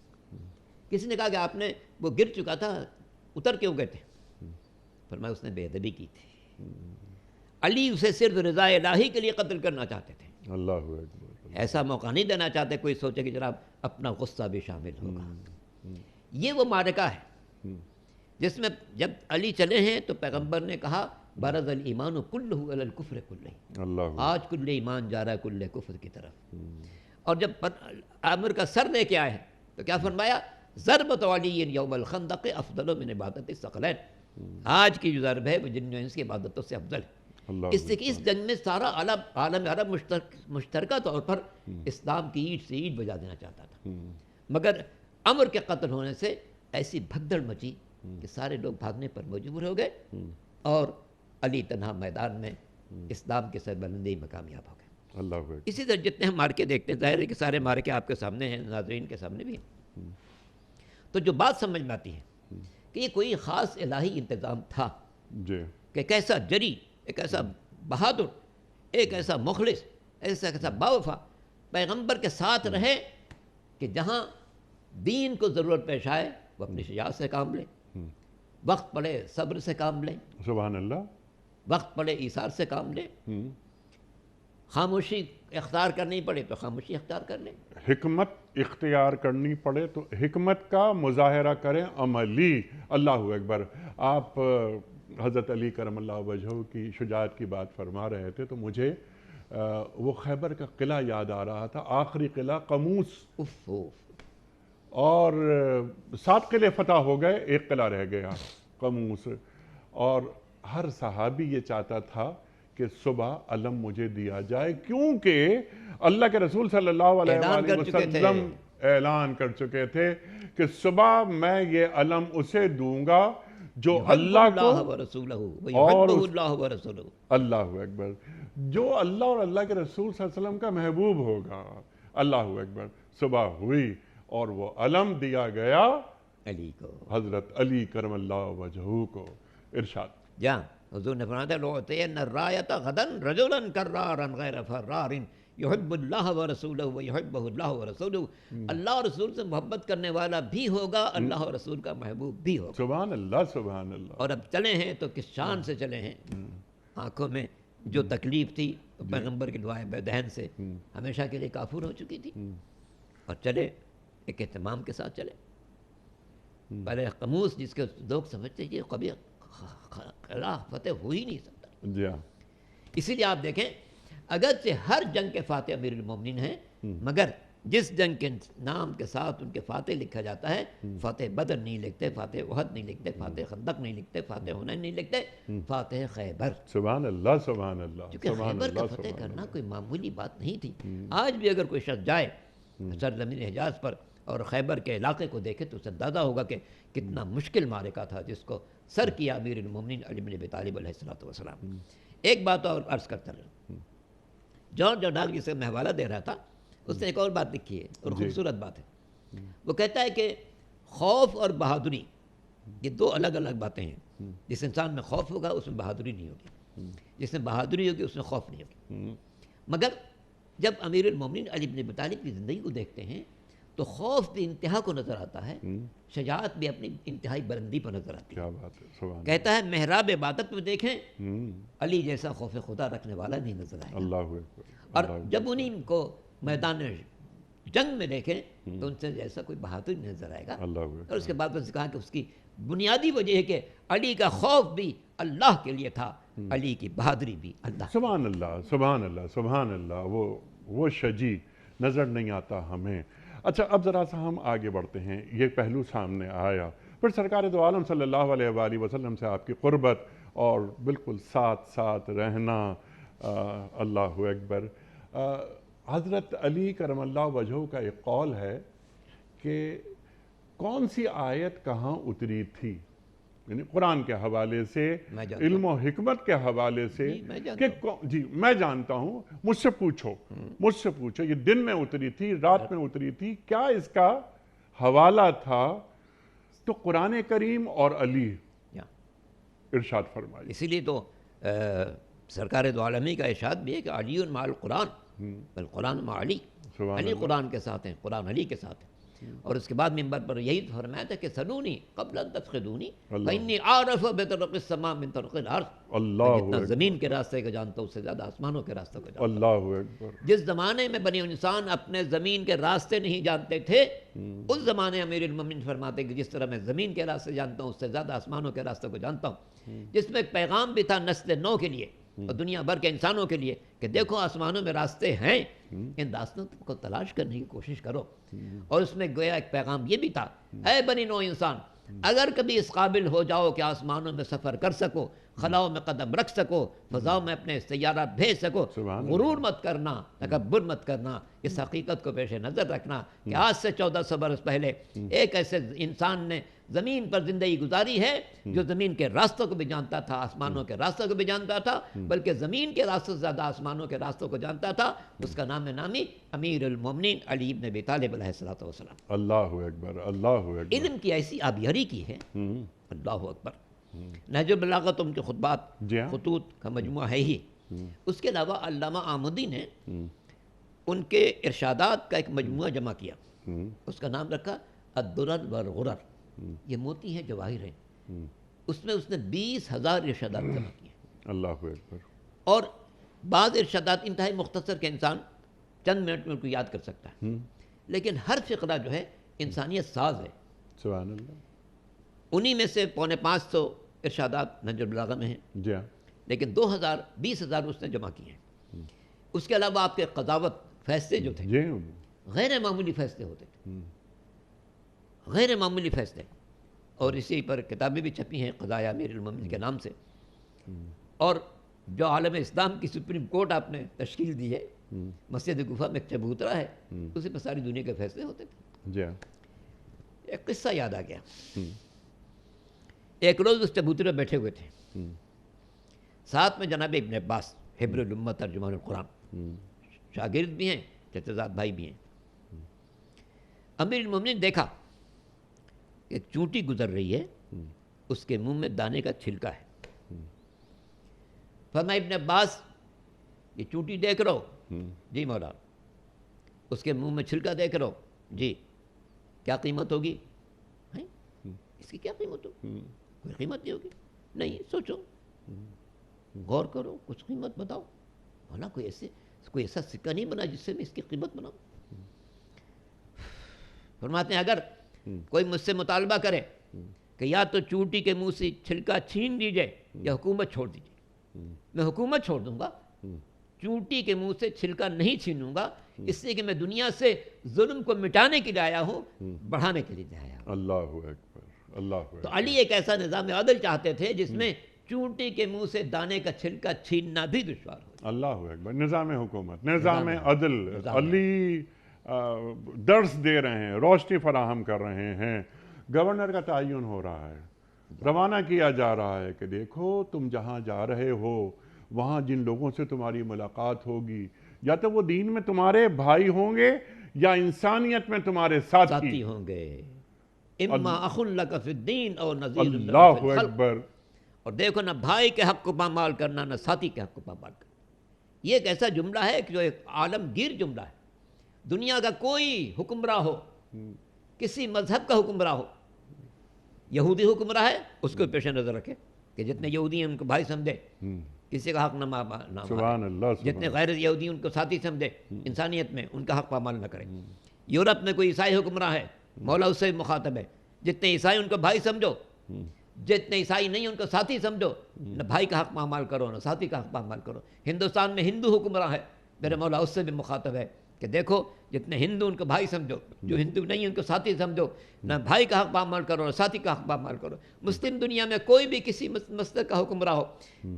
کسی نے کہا کہ آپ نے وہ گر چکا تھا اتر کیوں گئے تھے؟ فرمایا اس نے بے ادبی کی تھی. علی اسے صرف رضا الہی کے لیے قتل کرنا چاہتے تھے. اللہ اکبر. ایسا موقع نہیں دینا چاہتے کوئی سوچے کہ جناب اپنا غصہ بھی شامل ہوگا. یہ وہ معرکہ ہے جس میں جب علی چلے ہیں تو پیغمبر نے کہا برز الایمان کلہ علی الکفر کلہ. اللہ. آج کل ایمان جا رہا ہے کل کفر کی طرف. اور جب عامر کا سر لے کے آئے ہیں تو کیا فرمایا ضربۃ علی یوم الخندق افضل من عبادت الثقلین. آج کی جو ضرب ہے وہ جن و انس کی عبادتوں سے افضل ہے. اس سے کہ اس جنگ میں سارا عالم عرب مشترکہ طور پر اسلام کی اینٹ سے اینٹ بجا دینا چاہتا تھا. مگر عمر کے قتل ہونے سے ایسی بھگدڑ مچی کہ سارے لوگ بھاگنے پر مجبور ہو گئے اور علی تنہا میدان میں اسلام کے سربلندی میں کامیاب ہو گئے. اللہ. اسی طرح جتنے ہم مارکے دیکھتے ہیں ظاہر ہے کہ سارے مارکے آپ کے سامنے ہیں, ناظرین کے سامنے بھی ہیں. تو جو بات سمجھ میں آتی ہے کہ یہ کوئی خاص الہی انتظام تھا جی. کہ ایک ایسا جری, ایک ایسا بہادر, ایک ایسا مخلص, ایسا باوفا پیغمبر کے ساتھ رہے کہ جہاں دین کو ضرورت پیش آئے وہ اپنی شجاعت سے کام لے, وقت پڑے صبر سے کام لے, سبحان اللہ. وقت پڑے ایثار سے کام لے, خاموشی اختیار کرنی پڑے تو خاموشی اختیار کر لیں, حکمت اختیار کرنی پڑے تو حکمت کا مظاہرہ کریں عملی. اللہ اکبر. آپ حضرت علی کرم اللہ وجہہ کی شجاعت کی بات فرما رہے تھے تو مجھے وہ خیبر کا قلعہ یاد آ رہا تھا, آخری قلعہ قموس. اور 7 قلعے فتح ہو گئے, ایک قلعہ رہ گیا قموس. اور ہر صحابی یہ چاہتا تھا کہ صبح علم مجھے دیا جائے, کیونکہ اللہ کے رسول صلی اللہ علیہ وآلہ وسلم اعلان کر چکے تھے کہ صبح میں یہ علم اسے دوں گا جو اللہ کو اور اللہ اکبر, جو اللہ اور اللہ کے رسول صلی اللہ علیہ وسلم کا محبوب ہوگا. اللہ اکبر. صبح ہوئی اور وہ علم دیا گیا علی کو, حضرت علی کرم اللہ وجہہ کو. ارشاد. جہاں حضور نے فرمایا لُعْطِيَنَّ الرَّایَةَ غَدًا رَجُلًا كَرَّارًا غَیْرَ فَرَّارٍ یحب اللہ ورسولہ ویحبہ اللہ ورسولہ. اللہ اور رسول سے محبت کرنے والا بھی ہوگا, اللہ اور رسول کا محبوب بھی ہوگا. سبحان اللہ. سبحان اللہ. اور اب چلے ہیں تو کس شان سے چلے ہیں. آنکھوں میں جو تکلیف تھی پیغمبر کی دعائیں بے دہن سے ہمیشہ کے لیے کافور ہو چکی تھی, اور چلے ایک اہتمام کے ساتھ چلے. پہلے قموس جس کے لوگ سمجھتے ہیں یہ کبھی قلعہ فتح ہو ہی نہیں سکتا. جی ہاں. اسی لیے آپ دیکھیں اگرچہ ہر جنگ کے فاتح امیر المومنین ہیں, مگر جس جنگ کے نام کے ساتھ ان کے فاتح لکھا جاتا ہے, فاتح بدر نہیں لکھتے, فاتح احد نہیں لکھتے, فاتح خندق نہیں لکھتے, فاتح حنین نہیں لکھتے, فاتح خیبر. سبحان اللہ. سبحان اللہ. کیونکہ خیبر کا فتح کرنا کوئی معمولی بات نہیں تھی. آج بھی اگر کوئی شخص جائے سرزمین حجاز پر اور خیبر کے علاقے کو دیکھے تو اسے اندازہ ہوگا کہ کتنا مشکل معرکہ تھا جس کو سر کیا امیر المومنین علی بن ابی طالب علیہ السلام. ایک بات اور عرض کرتا رہا, جان ڈال جسے میں حوالہ دے رہا تھا, اس نے ایک اور بات لکھی ہے اور خوبصورت بات ہے. وہ کہتا ہے کہ خوف اور بہادری یہ 2 الگ الگ باتیں ہیں. جس انسان میں خوف ہوگا اس میں بہادری نہیں ہوگی, جس میں بہادری ہوگی اس میں خوف نہیں ہوگی. مگر جب امیر المومنین علی بن ابی طالب کی زندگی کو دیکھتے ہیں تو خوف بھی انتہا کو نظر آتا ہے، شجاعت بھی اپنی انتہائی بلندی پر نظر آتی ہے۔ کیا بات ہے، سبحان کہتا ہے محراب عبادت میں دیکھیں اللہ، علی جیسا خوف خدا رکھنے والا نہیں نظر آئے گا، اللہ اکبر، اور اللہ جب انہیں کو میدان جنگ میں دیکھیں تو ان سے جیسا کوئی بہادر نہیں نظر آئے گا۔ اللہ اور اس کے بعد اس نے کہا کہ اس کی بنیادی وجہ ہے کہ علی کا خوف بھی اللہ کے لیے تھا، علی کی بہادری بھی اللہ۔ سبحان اللہ، سبحان اللہ، سبحان اللہ، وہ شجی نظر نہیں آتا ہمیں۔ اچھا، اب ذرا سا ہم آگے بڑھتے ہیں، یہ پہلو سامنے آیا، پھر سرکار دو عالم صلی اللہ علیہ وآلہ وسلم سے آپ کی قربت اور بالکل ساتھ ساتھ رہنا، اللہ اکبر۔ حضرت علی کرم اللہ وجہہ کا ایک قول ہے کہ کون سی آیت کہاں اتری تھی، یعنی قرآن کے حوالے سے، میں جانتا علم و حکمت کے حوالے سے، جی میں جانتا کہ جی میں جانتا ہوں، مجھ سے پوچھو یہ دن میں اتری تھی، رات میں اتری تھی، کیا اس کا حوالہ تھا؟ تو قرآن کریم اور علی، ارشاد فرمائی۔ اسی لیے تو سرکار دو عالمی کا ارشاد بھی ہے کہ علی مع القرآن، بل قرآن مع علی، علی قرآن کے ساتھ ہیں، قرآن علی کے ساتھ ہیں۔ اور اس کے بعد منبر پر یہی فرمایا تھا کہ سلونی قبل ان تفقدونی فإنی أعرف بطرق السماء من طرق الأرض، میں جتنا زمین کے راستے کو جانتا ہوں اس سے زیادہ آسمانوں کے راستے کو جانتا ہوں۔ اللہ اکبر۔ جس زمانے میں بنی انسان اپنے زمین کے راستے نہیں جانتے تھے، اس زمانے امیر المومنین فرماتے کہ جس طرح میں زمین کے راستے جانتا ہوں اس سے زیادہ آسمانوں کے راستے کو جانتا ہوں، جس میں ایک پیغام بھی تھا نسل نو کے لیے اور دنیا بھر کے انسانوں کے لیے کہ دیکھو آسمانوں میں راستے ہیں، ان راستوں کو تلاش کرنے کی کوشش کرو۔ اور اس میں گویا ایک پیغام یہ بھی تھا، اے بنی نو انسان، اگر کبھی اس قابل ہو جاؤ کہ آسمانوں میں سفر کر سکو، خلاؤں میں قدم رکھ سکو، فضاؤں میں اپنے سیارات بھیج سکو، غرور مت کرنا، تکبر مت کرنا، اس حقیقت کو پیش نظر رکھنا کہ آج سے 1400 برس پہلے ایک ایسے انسان نے زمین پر زندگی گزاری ہے جو زمین کے راستوں کو بھی جانتا تھا، آسمانوں کے راستوں کو بھی جانتا تھا، بلکہ زمین کے راستوں سے زیادہ آسمانوں کے راستوں کو جانتا تھا۔ اس کا نام نامی امیر المومنین علی بن ابی طالب علیہ السلام۔ اللہ اکبر، اللہ اکبر۔ علم کی ایسی آبیاری کی ہے، اللہ اکبر۔ نہج البلاغہ ان کے خطبات، خطوط کا مجموعہ ہے ہی، اس کے علاوہ علامہ آمدی نے ان کے ارشادات کا ایک مجموعہ جمع کیا، اس کا نام رکھا الدرر والغرر، یہ موتی ہیں جواہر ہیں، اس میں اس نے 20,000 ارشادات جمع کیے۔ اللہ اکبر۔ اور بعض ارشادات انتہائی مختصر کے انسان چند منٹ میں ان کو یاد کر سکتا ہے، لیکن ہر فقرہ جو ہے انسانیت ساز ہے۔ سبحان اللہ۔ انہی میں سے 550 ارشادات نہج البلاغہ میں ہیں، جی ہاں، لیکن 20,000 اس نے جمع کیے ہیں۔ اس کے علاوہ آپ کے قضاوت فیصلے جو تھے، جی غیر معمولی فیصلے ہوتے تھے، غیر معمولی فیصلے، اور اسی پر کتابیں بھی چھپی ہیں قضایا امیر المومنین کے نام سے۔ اور جو عالم اسلام کی سپریم کورٹ آپ نے تشکیل دی ہے، مسجد گفا میں ایک چبوترا ہے، اسی پر ساری دنیا کے فیصلے ہوتے تھے۔ جی ہاں۔ ایک قصہ یاد آ گیا، ایک روز اس چبوترے بیٹھے ہوئے تھے، ساتھ میں جناب ابن عباس حبر الامت ترجمان القرآن، شاگرد بھی ہیں، چچا زاد بھائی بھی ہیں۔ امیر المومنین نے دیکھا ایک چونٹی گزر رہی ہے، اس کے منہ میں دانے کا چھلکا ہے۔ فرمایا ابن عباس یہ چونٹی دیکھ رہو؟ جی مولا۔ اس کے منہ میں چھلکا دیکھ رہو؟ جی۔ کیا قیمت ہوگی؟ اس کی کیا قیمت ہوگی؟ کوئی قیمت نہیں ہوگی؟ نہیں، سوچو، غور کرو، کچھ قیمت بتاؤ۔ مولا کوئی ایسا سکہ نہیں بنا جس سے میں اس کی قیمت بناؤں۔ فرماتے ہیں اگر کوئی مجھ سے مطالبہ کرے کہ یا تو چونٹی کے منہ سے چھلکا چھین دیجئے یا حکومت چھوڑ دیجئے، میں حکومت چھوڑ دوں گا، چونٹی کے منہ سے چھلکا نہیں چھینوں گا، اس لیے کہ میں دنیا سے ظلم کو مٹانے کے لیے آیا ہوں، بڑھانے کے لیے نہیں آیا ہوں۔ اللہ اکبر، اللہ اکبر۔ تو علی ایک ایسا نظام عدل چاہتے تھے جس میں چونٹی کے منہ سے دانے کا چھلکا چھیننا بھی دشوار ہو۔ اللہ اکبر، نظام حکومت، نظام عدل۔ علی درس دے رہے ہیں، روشنی فراہم کر رہے ہیں، گورنر کا تعین ہو رہا ہے، روانہ کیا جا رہا ہے کہ دیکھو تم جہاں جا رہے ہو وہاں جن لوگوں سے تمہاری ملاقات ہوگی یا تو وہ دین میں تمہارے بھائی ہوں گے یا انسانیت میں تمہارے ساتھی ہوں گے، اما اخ لک فی الدین اور نذیر لک فی اللہ الخلق۔ اکبر۔ اور دیکھو نہ بھائی کے حق کو پامال کرنا، نہ ساتھی کے حق کو پامال کرنا۔ یہ ایک ایسا جملہ ہے کہ جو ایک عالمگیر جملہ ہے۔ دنیا کا کوئی حکمراں ہو، کسی مذہب کا حکمراں ہو، یہودی حکمراں ہے اس کو پیش نظر رکھے کہ جتنے یہودی ہیں ان کو بھائی سمجھے، کسی کا حق نہ سبحان اللہ، جتنے غیر یہودی ان کو ساتھی سمجھے، انسانیت میں ان کا حق پامال نہ کرے۔ یورپ میں کوئی عیسائی حکمراں ہے، مولا اس سے مخاطب ہے، جتنے عیسائی ان کو بھائی سمجھو، جتنے عیسائی نہیں ان کو ساتھی سمجھو، نہ بھائی کا حق پامال کرو نہ ساتھی کا حق پامال کرو۔ ہندوستان میں ہندو حکمراں ہے، میرے مولا اس سے بھی مخاطب ہے کہ دیکھو جتنے ہندو ان کو بھائی سمجھو، جو ہندو نہیں ان کو ساتھی سمجھو، نہ بھائی کا حق پامال کرو نہ ساتھی کا حق پامال کرو۔ مسلم دنیا میں کوئی بھی کسی مسلک کا حکمراں ہو،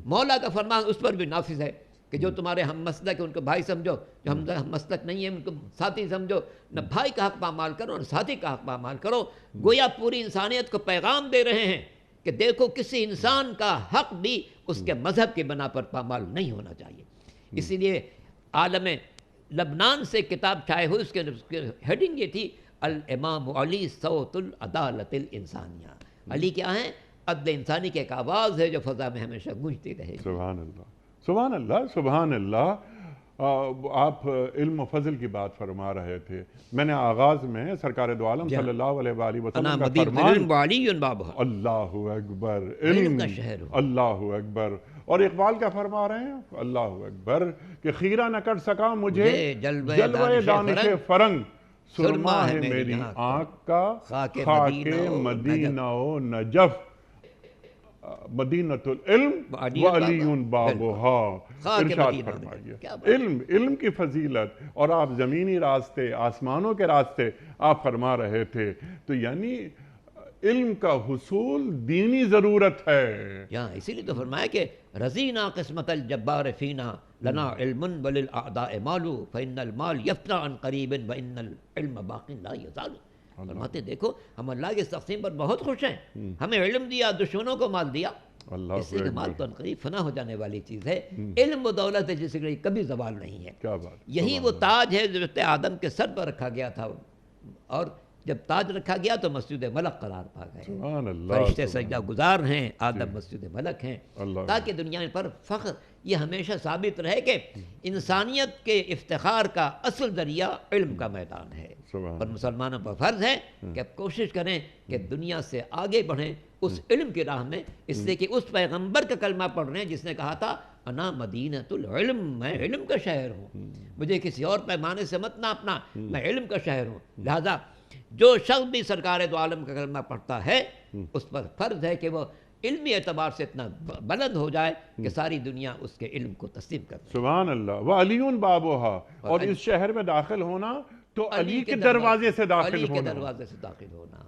مولا کا فرمان اس پر بھی نافذ ہے کہ جو تمہارے ہم مسلک ہے ان کو بھائی سمجھو، جو ہم مسلک نہیں ہے ان کو ساتھی سمجھو، نہ بھائی کا حق پامال کرو نہ ساتھی کا حق پامال کرو۔ گویا پوری انسانیت کو پیغام دے رہے ہیں کہ دیکھو کسی انسان کا حق بھی اس کے مذہب کی بنا پر پامال نہیں ہونا چاہیے۔ اسی لیے عالم لبنان سے کتاب چھائے ہوئی، اس کے ہیڈنگ یہ تھی الامام علی صوت العدالت الانسانیہ۔ علی کیا ہیں؟ عدل انسانی کی ایک آواز ہے جو فضا میں ہمیشہ گونجتی رہے گی۔ سبحان اللہ، سبحان اللہ، سبحان اللہ۔ آپ علم و فضل کی بات فرما رہے تھے، میں نے آغاز میں سرکار دو عالم صلی اللہ علیہ وآلہ وسلم کا فرمان، اللہ اکبر، علم کا شہر ہوں، اللہ اکبر، اور اقبال کیا فرما رہے ہیں؟ اللہ اکبر، کہ خیرہ نہ کر سکا مجھے جلوہ دانش فرنگ، سرما ہے میری آنکھ کا خاک مدینہ و نجف، مدینۃ العلم و علی بابہا۔ ارشاد فرمائیے علم کی فضیلت، اور آپ زمینی راستے آسمانوں کے راستے آپ فرما رہے تھے، تو یعنی علم کا حصول دینی ضرورت ہے۔ یہاں اسی لیے تو فرمایا کہ رضینا قسمت الجبار فینا لنا علم وللأعداء مال فإن المال يفنى عن قریب وإن العلم باق لا يزال۔ فرماتے دیکھو ہم اللہ کی تقسیم پر بہت خوش ہیں، ہمیں علم دیا، دشمنوں کو مال دیا، اس لیے کہ مال تو عنقریب فنا ہو جانے والی چیز ہے۔ علم و دولت ہے جس کے کبھی زوال نہیں ہے۔ یہی وہ تاج ہے جو آدم کے سر پر رکھا گیا تھا، اور جب تاج رکھا گیا تو مسجد ملک قرار پا گئے، فرشتے سجدہ گزار ہیں، آدم مسجد ملک ہیں، تاکہ دنیا پر فخر یہ ہمیشہ ثابت رہے کہ انسانیت کے افتخار کا اصل ذریعہ علم کا میدان ہے۔ اور مسلمانوں پر فرض ہے کہ اب کوشش کریں کہ دنیا سے آگے بڑھیں اس علم کی راہ میں، اس لیے کہ اس پیغمبر کا کلمہ پڑھ رہے ہیں جس نے کہا تھا انا مدینۃ العلم، میں علم کا شہر ہوں، مجھے کسی اور پیمانے سے مت ناپنا، میں علم کا شہر ہوں۔ لہذا جو شخص بھی سرکار دو عالم کا کلمہ پڑھتا ہے اس پر فرض ہے کہ وہ علمی اعتبار سے اتنا بلند ہو جائے کہ ساری دنیا اس کے علم کو تسلیم کر دے۔ سبحان اللہ، وَعَلِيٌّ بَابُهَا، اور اس شہر میں داخل ہونا تو علی کے دروازے سے داخل ہونا، علی کے دروازے سے داخل ہونا۔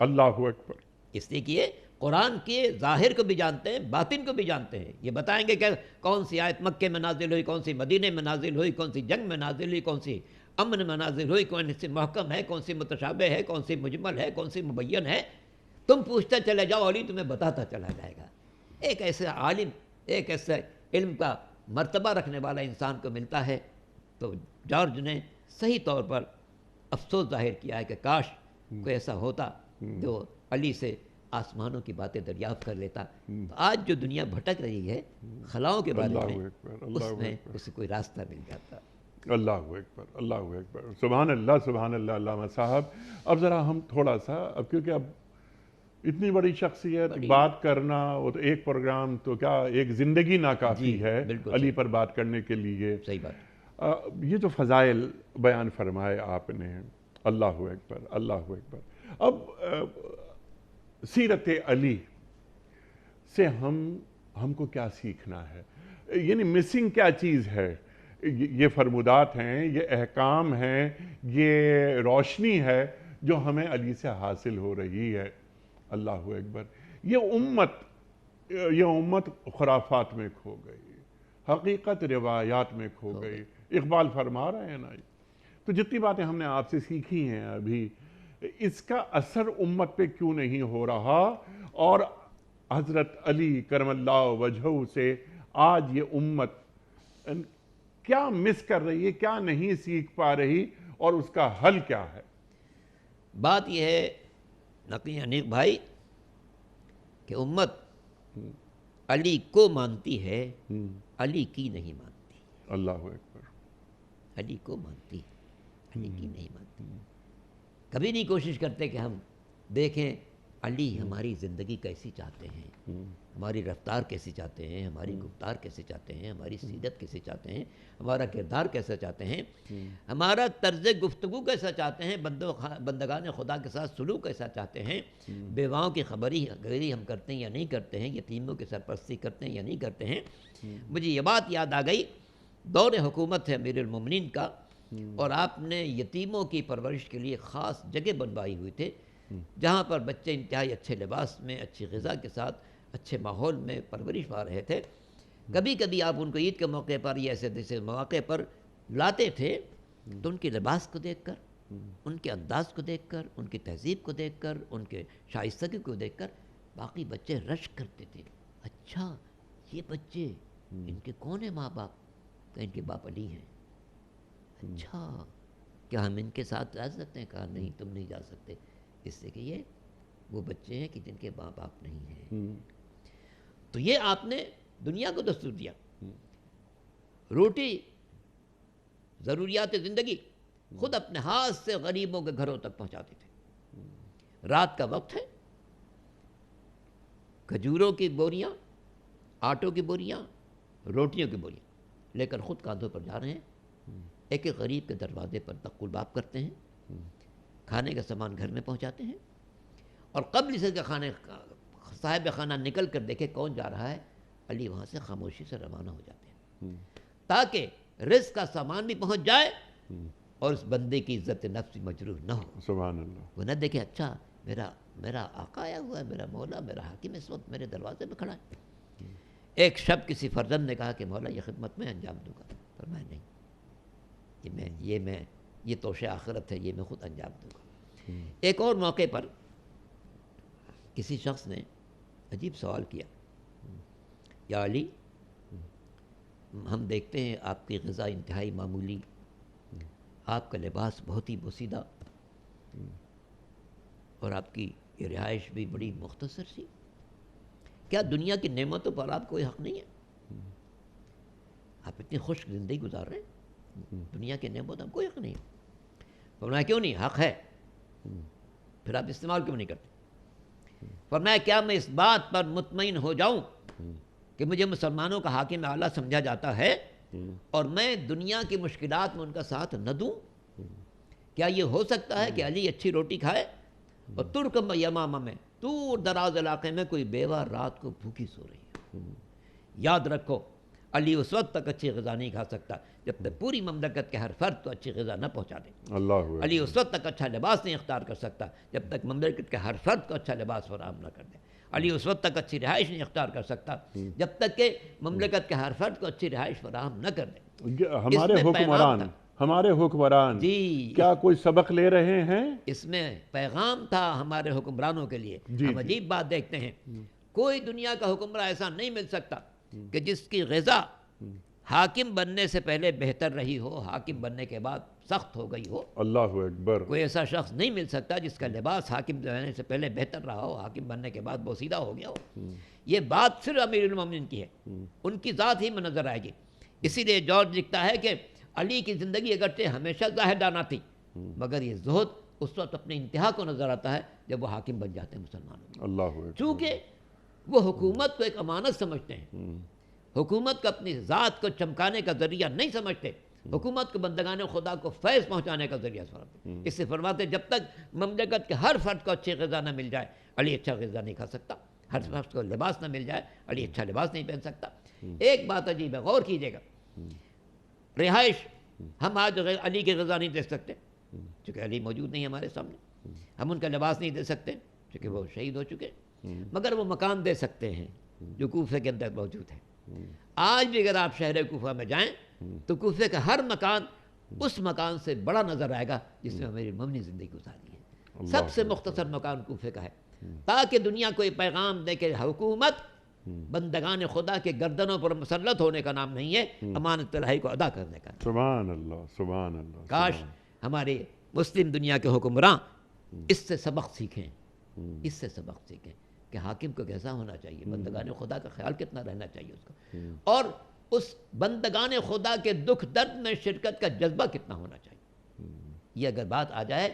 اللہ اکبر۔ اس لیے کہ یہ قرآن کے ظاہر کو بھی جانتے ہیں، باطن کو بھی جانتے ہیں۔ یہ بتائیں گے کہ کون سی آیت مکے میں نازل ہوئی، کون سی مدینے میں نازل ہوئی، کون سی جنگ میں نازل ہوئی، کون سی امن میں نازل ہوئی، کون سی محکم ہے، کون سی متشابہ ہے، کون سی مجمل ہے، کون سی مبین ہے۔ تم پوچھتے چلے جاؤ، علی تمہیں بتاتا چلا جائے گا۔ ایک ایسا عالم، ایک ایسا علم کا مرتبہ رکھنے والا انسان کو ملتا ہے، تو جارج نے صحیح طور پر افسوس ظاہر کیا ہے کہ کاش کوئی ایسا ہوتا جو علی سے آسمانوں کی باتیں دریافت کر لیتا۔ تو آج جو دنیا بھٹک رہی ہے خلاؤں کے بارے میں، اس میں اسے کوئی راستہ مل جاتا۔ اللہ اکبر، اللہ اکبر، سبحان اللہ، سبحان اللہ۔ علامہ صاحب اب ذرا ہم تھوڑا سا، اب کیونکہ اب اتنی بڑی شخصیت بات کرنا، وہ تو ایک پروگرام تو کیا ایک زندگی ناکافی ہے علی پر بات کرنے کے لیے۔ صحیح بات۔ یہ جو فضائل بیان فرمائے آپ نے، اللہ اکبر، اللہ اکبر۔ اب سیرت علی سے ہم کو کیا سیکھنا ہے؟ یعنی مسنگ کیا چیز ہے؟ یہ فرمودات ہیں، یہ احکام ہیں، یہ روشنی ہے جو ہمیں علی سے حاصل ہو رہی ہے۔ اللہ اکبر۔ یہ امت خرافات میں کھو گئی، حقیقت روایات میں کھو گئی۔ اقبال فرما رہے ہیں نا، تو جتنی باتیں ہم نے آپ سے سیکھی ہیں ابھی، اس کا اثر امت پہ کیوں نہیں ہو رہا؟ اور حضرت علی کرم اللہ وجہہ سے آج یہ امت کیا مس کر رہی ہے، کیا نہیں سیکھ پا رہی، اور اس کا حل کیا ہے؟ بات یہ ہے نقی انیق بھائی کہ امت علی کو مانتی ہے، علی کی نہیں مانتی۔ اللہ اکبر۔ علی کو مانتی ہے، علی کی نہیں مانتی۔ کبھی نہیں کوشش کرتے کہ ہم دیکھیں علی ہماری زندگی کیسی چاہتے ہیں، ہماری رفتار کیسی چاہتے ہیں، ہماری گفتار کیسے چاہتے ہیں، ہماری سیرت کیسے چاہتے ہیں، ہمارا کردار کیسا چاہتے ہیں، ہمارا طرز گفتگو کیسا چاہتے ہیں، بندگان خدا کے ساتھ سلوک کیسا چاہتے ہیں، بیواؤں کی خبری ہم کرتے ہیں یا نہیں کرتے ہیں، یتیموں کی سرپرستی کرتے ہیں یا نہیں کرتے ہیں۔ مجھے یہ بات یاد آ گئی، دور حکومت ہے امیر المومنین کا، اور آپ نے یتیموں کی پرورش کے لیے خاص جگہ بنوائی ہوئی تھے، جہاں پر بچے انتہائی اچھے لباس میں، اچھی غذا کے ساتھ، اچھے ماحول میں پرورش پا رہے تھے۔ کبھی کبھی آپ ان کو عید کے موقع پر یا ایسے مواقع پر لاتے تھے تو ان کے لباس کو دیکھ کر، ان کے انداز کو دیکھ کر، ان کی تہذیب کو دیکھ کر، ان کے شائستگی کو دیکھ کر باقی بچے رشک کرتے تھے، اچھا یہ بچے ان کے کون ہیں ماں باپ؟ کہ ان کے باپ علی ہیں۔ اچھا کیا ہم ان کے ساتھ جا سکتے ہیں؟ کہا نہیں، تم نہیں جا سکتے، اس سے کہ یہ وہ بچے ہیں کہ جن کے ماں باپ نہیں ہیں۔ تو یہ آپ نے دنیا کو دستور دیا، روٹی ضروریات زندگی خود اپنے ہاتھ سے غریبوں کے گھروں تک پہنچاتے تھے۔ رات کا وقت ہے، کھجوروں کی بوریاں، آٹوں کی بوریاں، روٹیوں کی بوریاں لے کر خود کاندھوں پر جا رہے ہیں، ایک ایک غریب کے دروازے پر تقل باب کرتے ہیں، کھانے کا سامان گھر میں پہنچاتے ہیں، اور قبل سے کہ صاحب خانہ نکل کر دیکھے کون جا رہا ہے، علی وہاں سے خاموشی سے روانہ ہو جاتے ہیں تاکہ رزق کا سامان بھی پہنچ جائے اور اس بندے کی عزت نفس بھی مجروح نہ ہو۔ سبحان اللہ۔ وہ نہ دیکھے اچھا میرا آقا آیا ہوا ہے، میرا مولا، میرا حاکم اس وقت میرے دروازے پہ کھڑا ہے۔ ایک شب کسی فرزند نے کہا کہ مولا یہ خدمت میں انجام دوں گا، فرمایا نہیں، یہ توشے آخرت ہے، یہ میں خود انجام دوں گا۔ ایک اور موقع پر کسی شخص نے عجیب سوال کیا، یا علی ہم دیکھتے ہیں آپ کی غذا انتہائی معمولی، آپ کا لباس بہت ہی بوسیدہ، اور آپ کی یہ رہائش بھی بڑی مختصر سی، کیا دنیا کی نعمتوں پر آپ کوئی حق نہیں ہے؟ آپ اتنی خوش زندگی گزار رہے ہیں، دنیا کی نعمتوں پر کوئی حق نہیں ہے؟ فرمایا کیوں نہیں، حق ہے، پھر آپ استعمال کیوں نہیں کرتے؟ فرمایا کیا میں اس بات پر مطمئن ہو جاؤں کہ مجھے مسلمانوں کا حاکم اعلیٰ سمجھا جاتا ہے اور میں دنیا کی مشکلات میں ان کا ساتھ نہ دوں؟ کیا یہ ہو سکتا ہے کہ علی اچھی روٹی کھائے اور ترک یمامہ میں دور دراز علاقے میں کوئی بیوہ رات کو بھوکی سو رہی ہے؟ یاد رکھو، علی اس وقت تک اچھی غذا نہیں کھا سکتا جب تک پوری مملکت کے ہر فرد کو اچھی غذا نہ پہنچا دے۔ اللہ علی اس وقت تک اچھا لباس نہیں اختیار کر سکتا جب تک مملکت کے ہر فرد کو اچھا لباس فراہم نہ کر دے۔ علی اس وقت تک اچھی رہائش نہیں اختیار کر سکتا جب تک کہ مملکت کے ہر فرد کو اچھی رہائش فراہم نہ کر دے۔ ہمارے حکمران جی کیا کوئی سبق لے رہے ہیں؟ اس میں پیغام تھا ہمارے حکمرانوں کے لیے۔ ہم عجیب بات دیکھتے ہیں، کوئی دنیا کا حکمران ایسا نہیں مل سکتا کہ جس کی غذا حاکم بننے سے پہلے بہتر رہی ہو، حاکم بننے کے بعد سخت ہو گئی ہو۔ اللہ اکبر۔ کوئی ایسا شخص نہیں مل سکتا جس کا لباس حاکم بننے سے پہلے بہتر رہا ہو، حاکم بننے کے بعد بوسیدہ ہو گیا ہو۔ یہ بات صرف امیر المومنین کی ہے، ان کی ذات ہی میں نظر آئے گی۔ اسی لیے جارج لکھتا ہے کہ علی کی زندگی اگرچہ ہمیشہ زاہدانہ تھی، مگر یہ زہد اس وقت اپنے انتہا کو نظر آتا ہے جب وہ حاکم بن جاتے ہیں مسلمانوں۔ اللہ اکبر۔ چونکہ وہ حکومت کو ایک امانت سمجھتے ہیں، حکومت کو اپنی ذات کو چمکانے کا ذریعہ نہیں سمجھتے، حکومت کو بندگان خدا کو فیض پہنچانے کا ذریعہ سمجھتے۔ اس سے فرماتے جب تک مملکت کے ہر فرد کو اچھی غذا نہ مل جائے، علی اچھا غذا نہیں کھا سکتا، ہر فرد کو لباس نہ مل جائے، علی اچھا لباس نہیں پہن سکتا۔ ایک بات عجیب ہے، غور کیجیے گا، رہائش ہم آج علی کی غذا نہیں دے سکتے چونکہ علی موجود نہیں ہمارے سامنے، ہم ان کا لباس نہیں دے سکتے چونکہ وہ شہید ہو چکے، مگر وہ مکان دے سکتے ہیں جو کوفے کے اندر موجود ہے۔ آج بھی اگر آپ شہر کوفہ میں جائیں تو کوفے کا ہر مکان اس مکان سے بڑا نظر آئے گا جس میں میری ممنی زندگی گزاری ہے۔ سب سے مختصر مکان کوفے کا ہے، تاکہ دنیا کو یہ پیغام دے کہ حکومت بندگان خدا کے گردنوں پر مسلط ہونے کا نام نہیں ہے، امانت الہی کو ادا کرنے کا۔ سبحان اللہ، سبحان اللہ۔ کاش ہمارے مسلم دنیا کے حکمراں اس سے سبق سیکھیں، اس سے سبق سیکھیں کہ حاکم کو کیسا ہونا چاہیے، بندگان خدا کا خیال کتنا رہنا چاہیے اس کو، اور اس بندگان خدا کے دکھ درد میں شرکت کا جذبہ کتنا ہونا چاہیے۔ یہ اگر بات آ جائے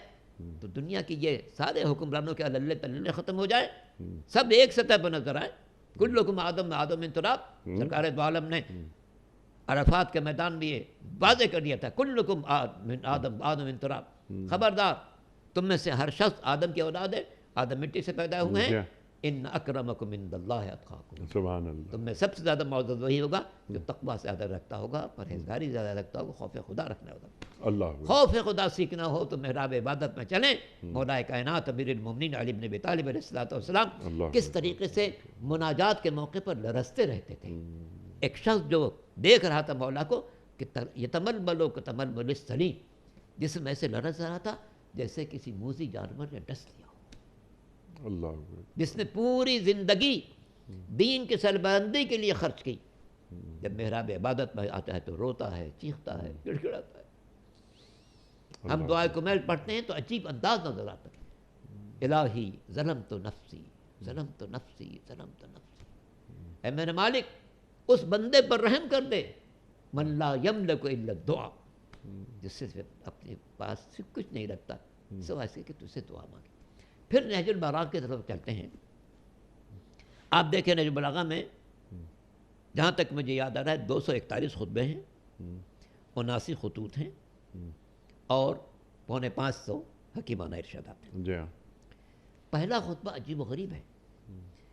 تو دنیا کی یہ سارے حکمرانوں کے اللہ تللے ختم ہو جائے، سب ایک سطح پر نظر آئے. کلکم آدم آدم من تراب. سرکار دو عالم نے عرفات کے میدان میں یہ واضح کر دیا تھا، کلکم آدم آدم من تراب. خبردار، تم میں سے ہر شخص آدم کی اولاد ہے، آدم مٹی سے پیدا ہوئے ہیں. ان اکرمکم عند اللہ اتقاکم. سبحان اللہ. تم میں سب سے زیادہ معزز وہی ہوگا جو تقویٰ زیادہ رکھتا ہوگا، پرہیزگاری زیادہ رکھتا ہوگا، خوف خدا رکھنا ہوگا. اللہ خوف خدا سیکھنا ہو تو محراب عبادت میں چلیں. مولا کائنات امیر المومنین علی بن ابی طالب علیہ الصلوۃ والسلام کس طریقے سے مناجات کے موقع پر لرزتے رہتے تھے. ایک شخص جو دیکھ رہا تھا مولا کو کہ یتململ کتململ السلیم، جسم ایسے لرز رہا تھا جیسے کسی موذی جانور نے ڈس لیا ہو. اللہ، جس نے پوری زندگی دین کی سربلندی کے لیے خرچ کی، جب محراب عبادت میں آتا ہے تو روتا ہے، چیختا ہے، گڑگڑاتا ہے. ہم دعائے کمیل پڑھتے ہیں تو عجیب انداز نظر آتا ہے. الہی ظلمت نفسی ظلمت نفسی ظلمت نفسی. اے میرے مالک، اس بندے پر رحم کر دے من لا یملک الا الدعاء، جس سے اپنے پاس سے کچھ نہیں رکھتا سوائے سے کہ تجھ سے دعا مانگے. پھر نہج البلاغہ کی طرف چلتے ہیں. آپ دیکھیں نہج البلاغہ میں جہاں تک مجھے یاد آ رہا ہے 241 خطبے ہیں، 79 خطوط ہیں اور 450 حکیمانہ ارشادات ہیں. جی ہاں. پہلا خطبہ عجیب و غریب ہے،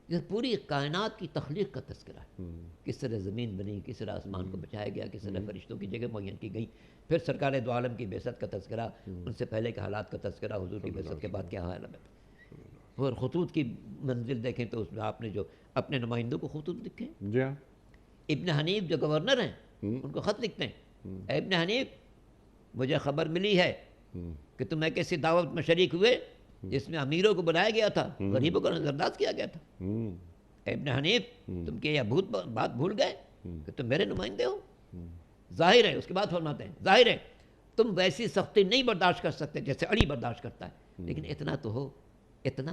جس پوری کائنات کی تخلیق کا تذکرہ ہے. کس طرح زمین بنی، کس طرح آسمان کو بچایا گیا، کس طرح فرشتوں کی جگہ معین کی گئی. پھر سرکار دو عالم کی بعثت کا تذکرہ، ان سے پہلے کے حالات کا تذکرہ، حضور کی بعثت کے بعد کیا حال ہے. اور خطوط کی منزل دیکھیں تو اس میں آپ نے جو اپنے نمائندوں کو خطوط لکھے. جی ہاں. ابن حنیف جو گورنر ہیں ان کو خط لکھتے ہیں، اے ابن حنیف، مجھے خبر ملی ہے کہ تم ایک ایسی دعوت میں شریک ہوئے جس میں امیروں کو بلایا گیا تھا، غریبوں کو نظر انداز کیا گیا تھا. اے ابن حنیف، تم کیا یہ بات بھول گئے کہ تم میرے نمائندے ہو؟ ظاہر ہے، اس کے بعد فرماتے ہیں ظاہر ہے تم ویسی سختی نہیں برداشت کر سکتے جیسے علی برداشت کرتا ہے، لیکن اتنا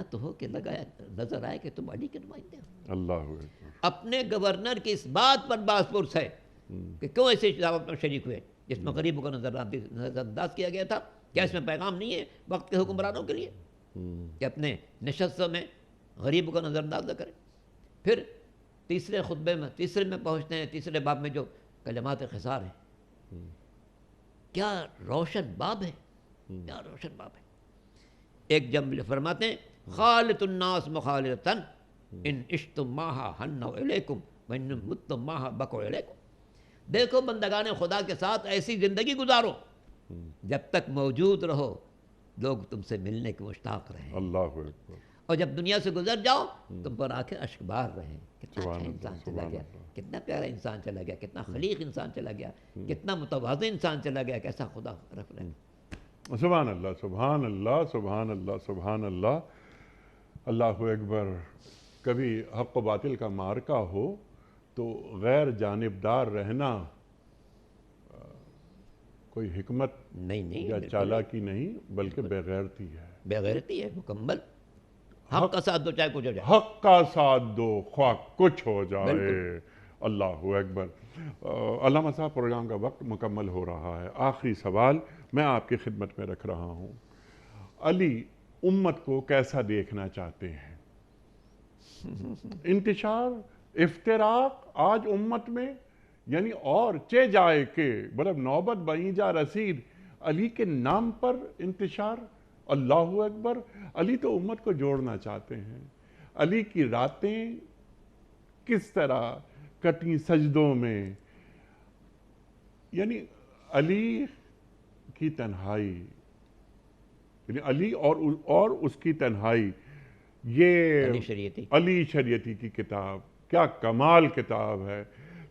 تو ہو کہ لگایا نظر آئے کہ تم علی کے نمائندے ہو. اللہ. اپنے گورنر کی اس بات پر باس پرس ہے کہ کیوں ایسے دعوت میں شریک ہوئے جس میں غریبوں کو نظر انداز کیا گیا تھا. کیا اس میں پیغام نہیں ہے وقت کے حکمرانوں کے لیے کہ اپنے نشستوں میں غریبوں کا نظر انداز نہ کریں؟ پھر تیسرے میں پہنچتے ہیں. تیسرے باب میں جو کلمات خسار ہیں، کیا روشن باب ہے، کیا روشن باب ہے. ایک جملے فرماتے ہیں خالط الناس مخالطن ان عشتم ماہا حنو علیکم وان متم ماہا بکو علیکم. دیکھو بندگان خدا کے ساتھ ایسی زندگی گزارو جب تک موجود رہو لوگ تم سے ملنے کے مشتاق رہیں. اللہ اکبر. اور جب دنیا سے گزر جاؤ تم پر آنکھیں اشک بار رہیں. کتنا اچھا انسان چلا گیا، کتنا پیارا انسان چلا گیا، کتنا خلیق انسان چلا گیا، کتنا متواضع انسان چلا گیا، کیسا خدا رکھ رہے ہیں. سبحان اللہ سبحان اللہ سبحان اللہ سبحان اللہ. اللہ اکبر. کبھی حق و باطل کا معرکہ ہو تو غیر جانبدار رہنا کوئی حکمت نہیں یا چالاکی نہیں بلکہ بے غیرتی ہے. بے غیرتی ہے مکمل. حق کا ساتھ دو چاہے کچھ ہو جائے، حق کا ساتھ دو خواہ کچھ ہو جائے. اللہ اکبر. علامہ صاحب، پروگرام کا وقت مکمل ہو رہا ہے. آخری سوال میں آپ کی خدمت میں رکھ رہا ہوں. علی امت کو کیسا دیکھنا چاہتے ہیں؟ انتشار، افتراق آج امت میں، یعنی اور چے جائے کہ مطلب نوبت بہیں جا رسید علی کے نام پر انتشار. اللہ اکبر. علی تو امت کو جوڑنا چاہتے ہیں. علی کی راتیں کس طرح کٹیں سجدوں میں، یعنی علی کی تنہائی، یعنی علی اور اس کی تنہائی. یہ علی شریعتی کی کتاب کیا کمال کتاب ہے.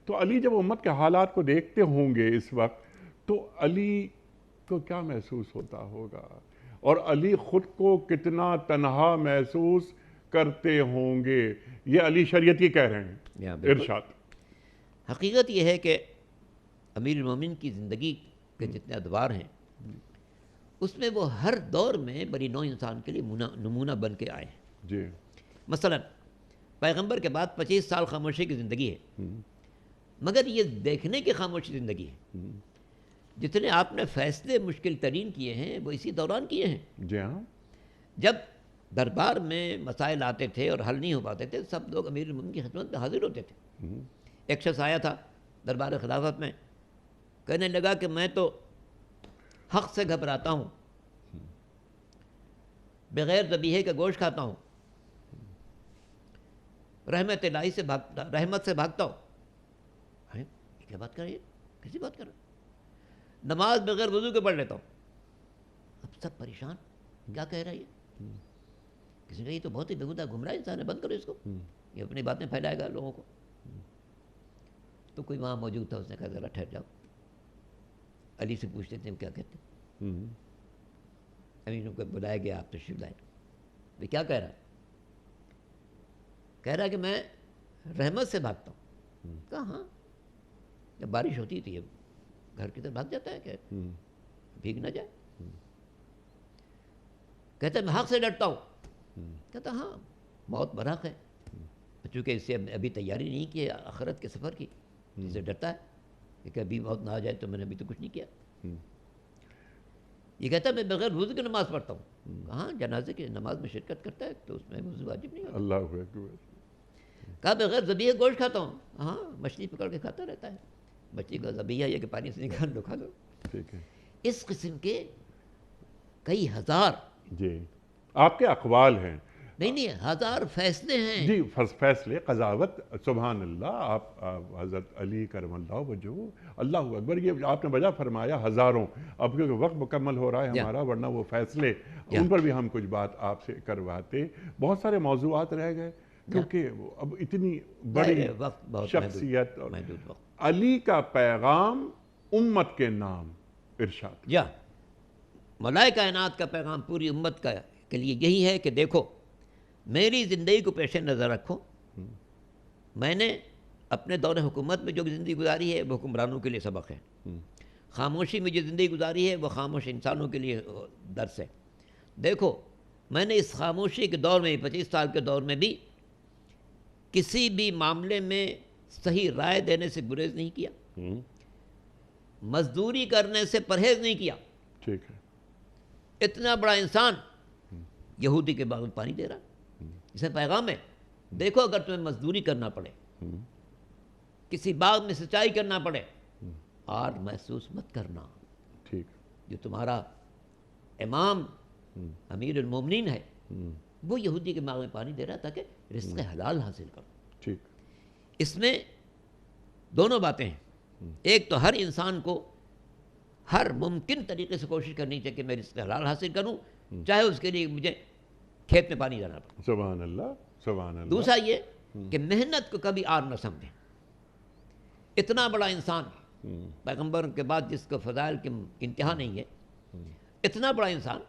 تو علی جب امت کے حالات کو دیکھتے ہوں گے اس وقت تو علی کو کیا محسوس ہوتا ہوگا، اور علی خود کو کتنا تنہا محسوس کرتے ہوں گے. یہ علی شریعتی کہہ رہے ہیں. ارشاد. حقیقت یہ ہے کہ امیر المومنین کی زندگی کے جتنے ادوار ہیں اس میں وہ ہر دور میں بڑی نوع انسان کے لیے نمونہ بن کے آئے ہیں. جی. مثلا پیغمبر کے بعد 25 سال خاموشی کی زندگی ہے، مگر یہ دیکھنے کی خاموشی زندگی ہے. جتنے آپ نے فیصلے مشکل ترین کیے ہیں وہ اسی دوران کیے ہیں. جی ہاں. جب دربار میں مسائل آتے تھے اور حل نہیں ہو پاتے تھے سب لوگ امیر المومنین کی خدمت میں حاضر ہوتے تھے. ایک شخص آیا تھا دربار خلافت میں، کہنے لگا کہ میں تو حق سے گھبراتا ہوں، بغیر ذبیحے کا گوشت کھاتا ہوں، رحمت الہی سے بھاگتا، رحمت سے بھاگتا ہوں. کیا بات کر رہی ہے؟ کیسی بات کر رہے؟ نماز بغیر وضو کے پڑھ لیتا ہوں. اب سب پریشان، کیا کہہ رہا ہے یہ؟ کسی نے یہ تو بہت ہی بےہودہ گمراہ انسان ہے، بند کرو اس کو، یہ اپنی باتیں پھیلائے گا لوگوں کو. تو کوئی وہاں موجود تھا، اس نے کہا ذرا ٹھہر جاؤ، علی سے پوچھتے تھے کیا کہتے ہیں. امین کو بلایا گیا، آپ تشریف لائے. وہ کیا کہہ رہا ہے؟ کہہ رہا ہے کہ میں رحمت سے بھاگتا ہوں. کہا ہاں، جب بارش ہوتی تھی گھر کی طرف بھاگ جاتا ہے کہ بھیگ نہ جائے. کہتا ہے میں حق سے ڈرتا ہوں. کہتا ہاں موت برحق ہے، چونکہ اس سے ابھی تیاری نہیں کی ہے آخرت کے سفر کی، جس سے ڈرتا ہے کہ ابھی موت نہ آ جائے تو میں نے ابھی تو کچھ نہیں کیا. یہ کہتا ہے میں بغیر وضو کی نماز پڑھتا ہوں. کہاں جنازے کی نماز میں شرکت کرتا ہے تو اس میں وضو واجب نہیں ہوتا. اللہ اکبر. کہا بغیر ذبیحہ گوشت کھاتا ہوں. ہاں مچھلی پکڑ کے کھاتا رہتا ہے، مچھلی کا ذبیحہ یہ کہ پانی سے نکال لو کھا لو. ٹھیک ہے. اس قسم کے کئی ہزار، جی آپ کے اقوال ہیں، نہیں ہزار فیصلے ہیں. جی فیصلے، قضاوت. سبحان اللہ. آپ حضرت علی کرم اللہ وجہہ، اللہ اکبر. یہ آپ نے وجہ فرمایا ہزاروں. اب کیونکہ وقت مکمل ہو رہا ہے ہمارا، ورنہ وہ فیصلے ان پر بھی ہم کچھ بات آپ سے کرواتے. بہت سارے موضوعات رہ گئے کیونکہ اب اتنی بڑی شخصیت. علی کا پیغام امت کے نام ارشاد. ملائے کائنات کا پیغام پوری امت کا کے لیے یہی ہے کہ دیکھو میری زندگی کو پیش نظر رکھو. میں نے اپنے دور حکومت میں جو زندگی گزاری ہے وہ حکمرانوں کے لیے سبق ہے. خاموشی میں جو زندگی گزاری ہے وہ خاموش انسانوں کے لیے درس ہے. دیکھو میں نے اس خاموشی کے دور میں 25 سال کے دور میں بھی کسی بھی معاملے میں صحیح رائے دینے سے گریز نہیں کیا، مزدوری کرنے سے پرہیز نہیں کیا. ٹھیک ہے. اتنا بڑا انسان یہودی کے باغ میں پانی دے رہا، اسے پیغام ہے دیکھو اگر تمہیں مزدوری کرنا پڑے، کسی باغ میں سچائی کرنا پڑے، آر محسوس مت کرنا. ٹھیک. جو تمہارا امام امیر المومنین ہے وہ یہودی کے باغ میں پانی دے رہا تاکہ رزق حلال حاصل کرو. ٹھیک. اس میں دونوں باتیں ہیں. ایک تو ہر انسان کو ہر ممکن طریقے سے کوشش کرنی چاہیے کہ میں رزق حلال حاصل کروں، چاہے اس کے لیے مجھے کھیت میں پانی ڈالنا پڑے. سبحان اللہ. سبحان اللہ. دوسرا یہ کہ محنت کو کبھی آر نہ سمجھیں. اتنا بڑا انسان پیغمبر کے بعد جس کو فضائل کی انتہا نہیں ہے، اتنا بڑا انسان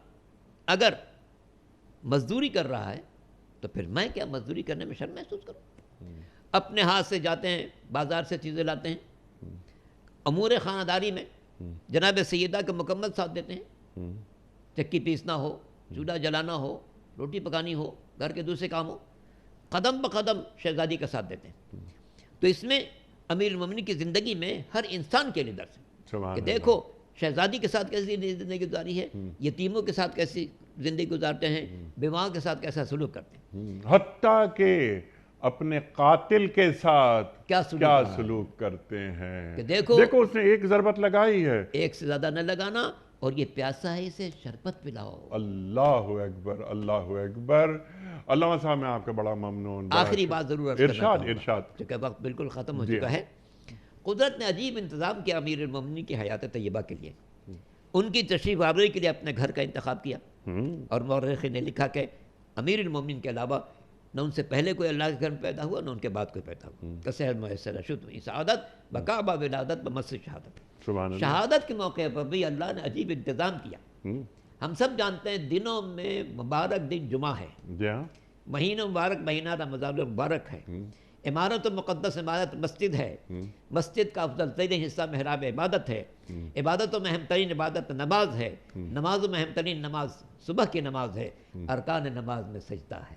اگر مزدوری کر رہا ہے تو پھر میں کیا مزدوری کرنے میں شرم محسوس کروں؟ اپنے ہاتھ سے جاتے ہیں بازار سے چیزیں لاتے ہیں، امور خانہ داری میں جناب سیدہ کا مکمل ساتھ دیتے ہیں. چکی پیسنا ہو، چولہا جلانا ہو، روٹی پکانی ہو، گھر کے دوسرے کام ہو، قدم بقدم شہزادی کا ساتھ دیتے ہیں. تو اس میں امیر المومنین کی زندگی میں ہر انسان کے لیے درس ہے کہ دیکھو شہزادی کے ساتھ کیسی زندگی گزاری ہے، یتیموں کے ساتھ کیسی زندگی گزارتے ہیں، بیواؤں کے ساتھ کیسا سلوک کرتے ہیں، حتیٰ کہ اپنے قاتل کے ساتھ کیا سلوک کرتے ہیں. کہ دیکھو اس نے ایک ضربت لگائی ہے، ایک سے زیادہ نہ لگانا، اور یہ پیاسا ہے اسے شربت پلاؤ. اللہ اکبر. اللہ اکبر. علامہ صاحب میں آپ کا بڑا ممنون. آخری بات ضرور ارشاد. چونکہ وقت بالکل ختم ہو چکا ہے. قدرت نے عجیب انتظام کیا امیر المومنین کی حیات طیبہ کے لیے. ان کی تشریف آوری کے لیے اپنے گھر کا انتخاب کیا، اور مورخین نے لکھا کہ امیر المومنین کے علاوہ نہ ان سے پہلے کوئی اللہ کے گھر میں پیدا ہوا، نہ ان کے بعد کوئی پیدا ہوا. کسہل میسر شد سعادت بکعبہ ولادت بمسجد شہادت. شہادت کے موقع پر بھی اللہ نے عجیب انتظام کیا. ہم سب جانتے ہیں دنوں میں مبارک دن جمعہ ہے، مہینہ مبارک مہینہ رمضان مبارک ہے، عمارت و مقدس عمارت مسجد ہے، مسجد کا افضل ترین حصہ محراب عبادت ہے، عبادتوں میں اہم ترین عبادت نماز ہے، نمازوں میں اہم ترین نماز صبح کی نماز ہے، ارکان نماز میں سجدہ ہے.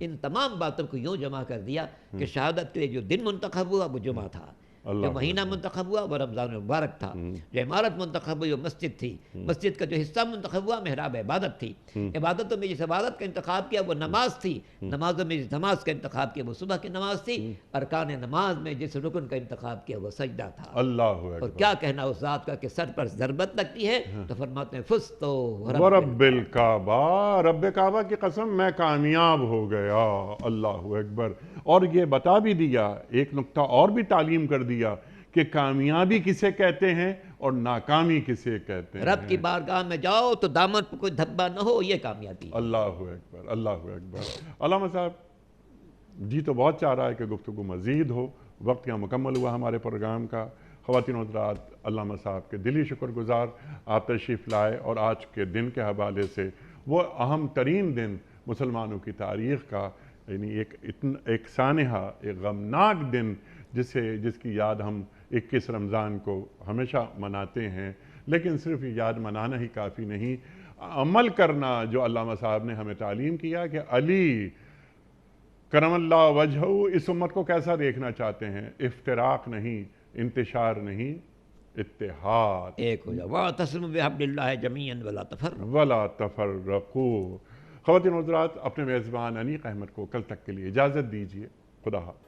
ان تمام باتوں کو یوں جمع کر دیا کہ شہادت کے لیے جو دن منتخب ہوا وہ جمعہ تھا، اللہ جو مہینہ اکبر۔ منتخب ہوا وہ رمضان المبارک تھا، جو عمارت منتخب ہوئی وہ مسجد تھی، مسجد کا جو حصہ منتخب ہوا محراب عبادت تھی، عبادتوں میں جس عبادت کا انتخاب کیا وہ نماز تھی، نمازوں میں جس نماز کا انتخاب کیا وہ صبح کی نماز تھی، ارکان نماز میں جس رکن کا انتخاب کیا وہ سجدہ تھا۔ اللہ اور اکبر۔ کیا کہنا اس ذات کا کہ سر پر ضربت لگتی ہے تو فرماتے ہیں فزتو ورب الکعبہ، رب کعبہ کی قسم میں کامیاب ہو گیا۔ اللہ اکبر۔ اور یہ بتا بھی دیا، ایک نقطہ اور بھی تعلیم کر دیا کہ کامیابی کسے کہتے ہیں اور ناکامی کسے کہتے ہیں۔ رب کی بارگاہ میں جاؤ تو دامن پہ کوئی دھبا نہ ہو، یہ کامیابی ہے۔ اللہ اکبر، اللہ اکبر۔ علامہ صاحب جی تو بہت چاہ رہا ہے کہ گفتگو مزید ہو، وقت یہاں مکمل ہوا ہمارے پروگرام کا۔ خواتین و حضرات، علامہ صاحب کے دلی شکر گزار آپ تشریف لائے اور آج کے دن کے حوالے سے وہ اہم ترین دن مسلمانوں کی تاریخ کا، یعنی ایک سانحہ، ایک غمناک دن جس کی یاد ہم 21 رمضان کو ہمیشہ مناتے ہیں، لیکن صرف یاد منانا ہی کافی نہیں، عمل کرنا جو علامہ صاحب نے ہمیں تعلیم کیا کہ علی کرم اللہ وجہہ اس امت کو کیسا دیکھنا چاہتے ہیں، افتراق نہیں، انتشار نہیں، اتحاد، ایک ہو جاؤ وَاعْتَصِمُوا بِحَبْلِ اللَّهِ جَمِيعًا وَلَا تَفَرَّقُوا۔ ولا تفرقوا۔ خواتین و حضرات، اپنے میزبان انیق احمد کو کل تک کے لیے اجازت دیجیے۔ خدا حافظ۔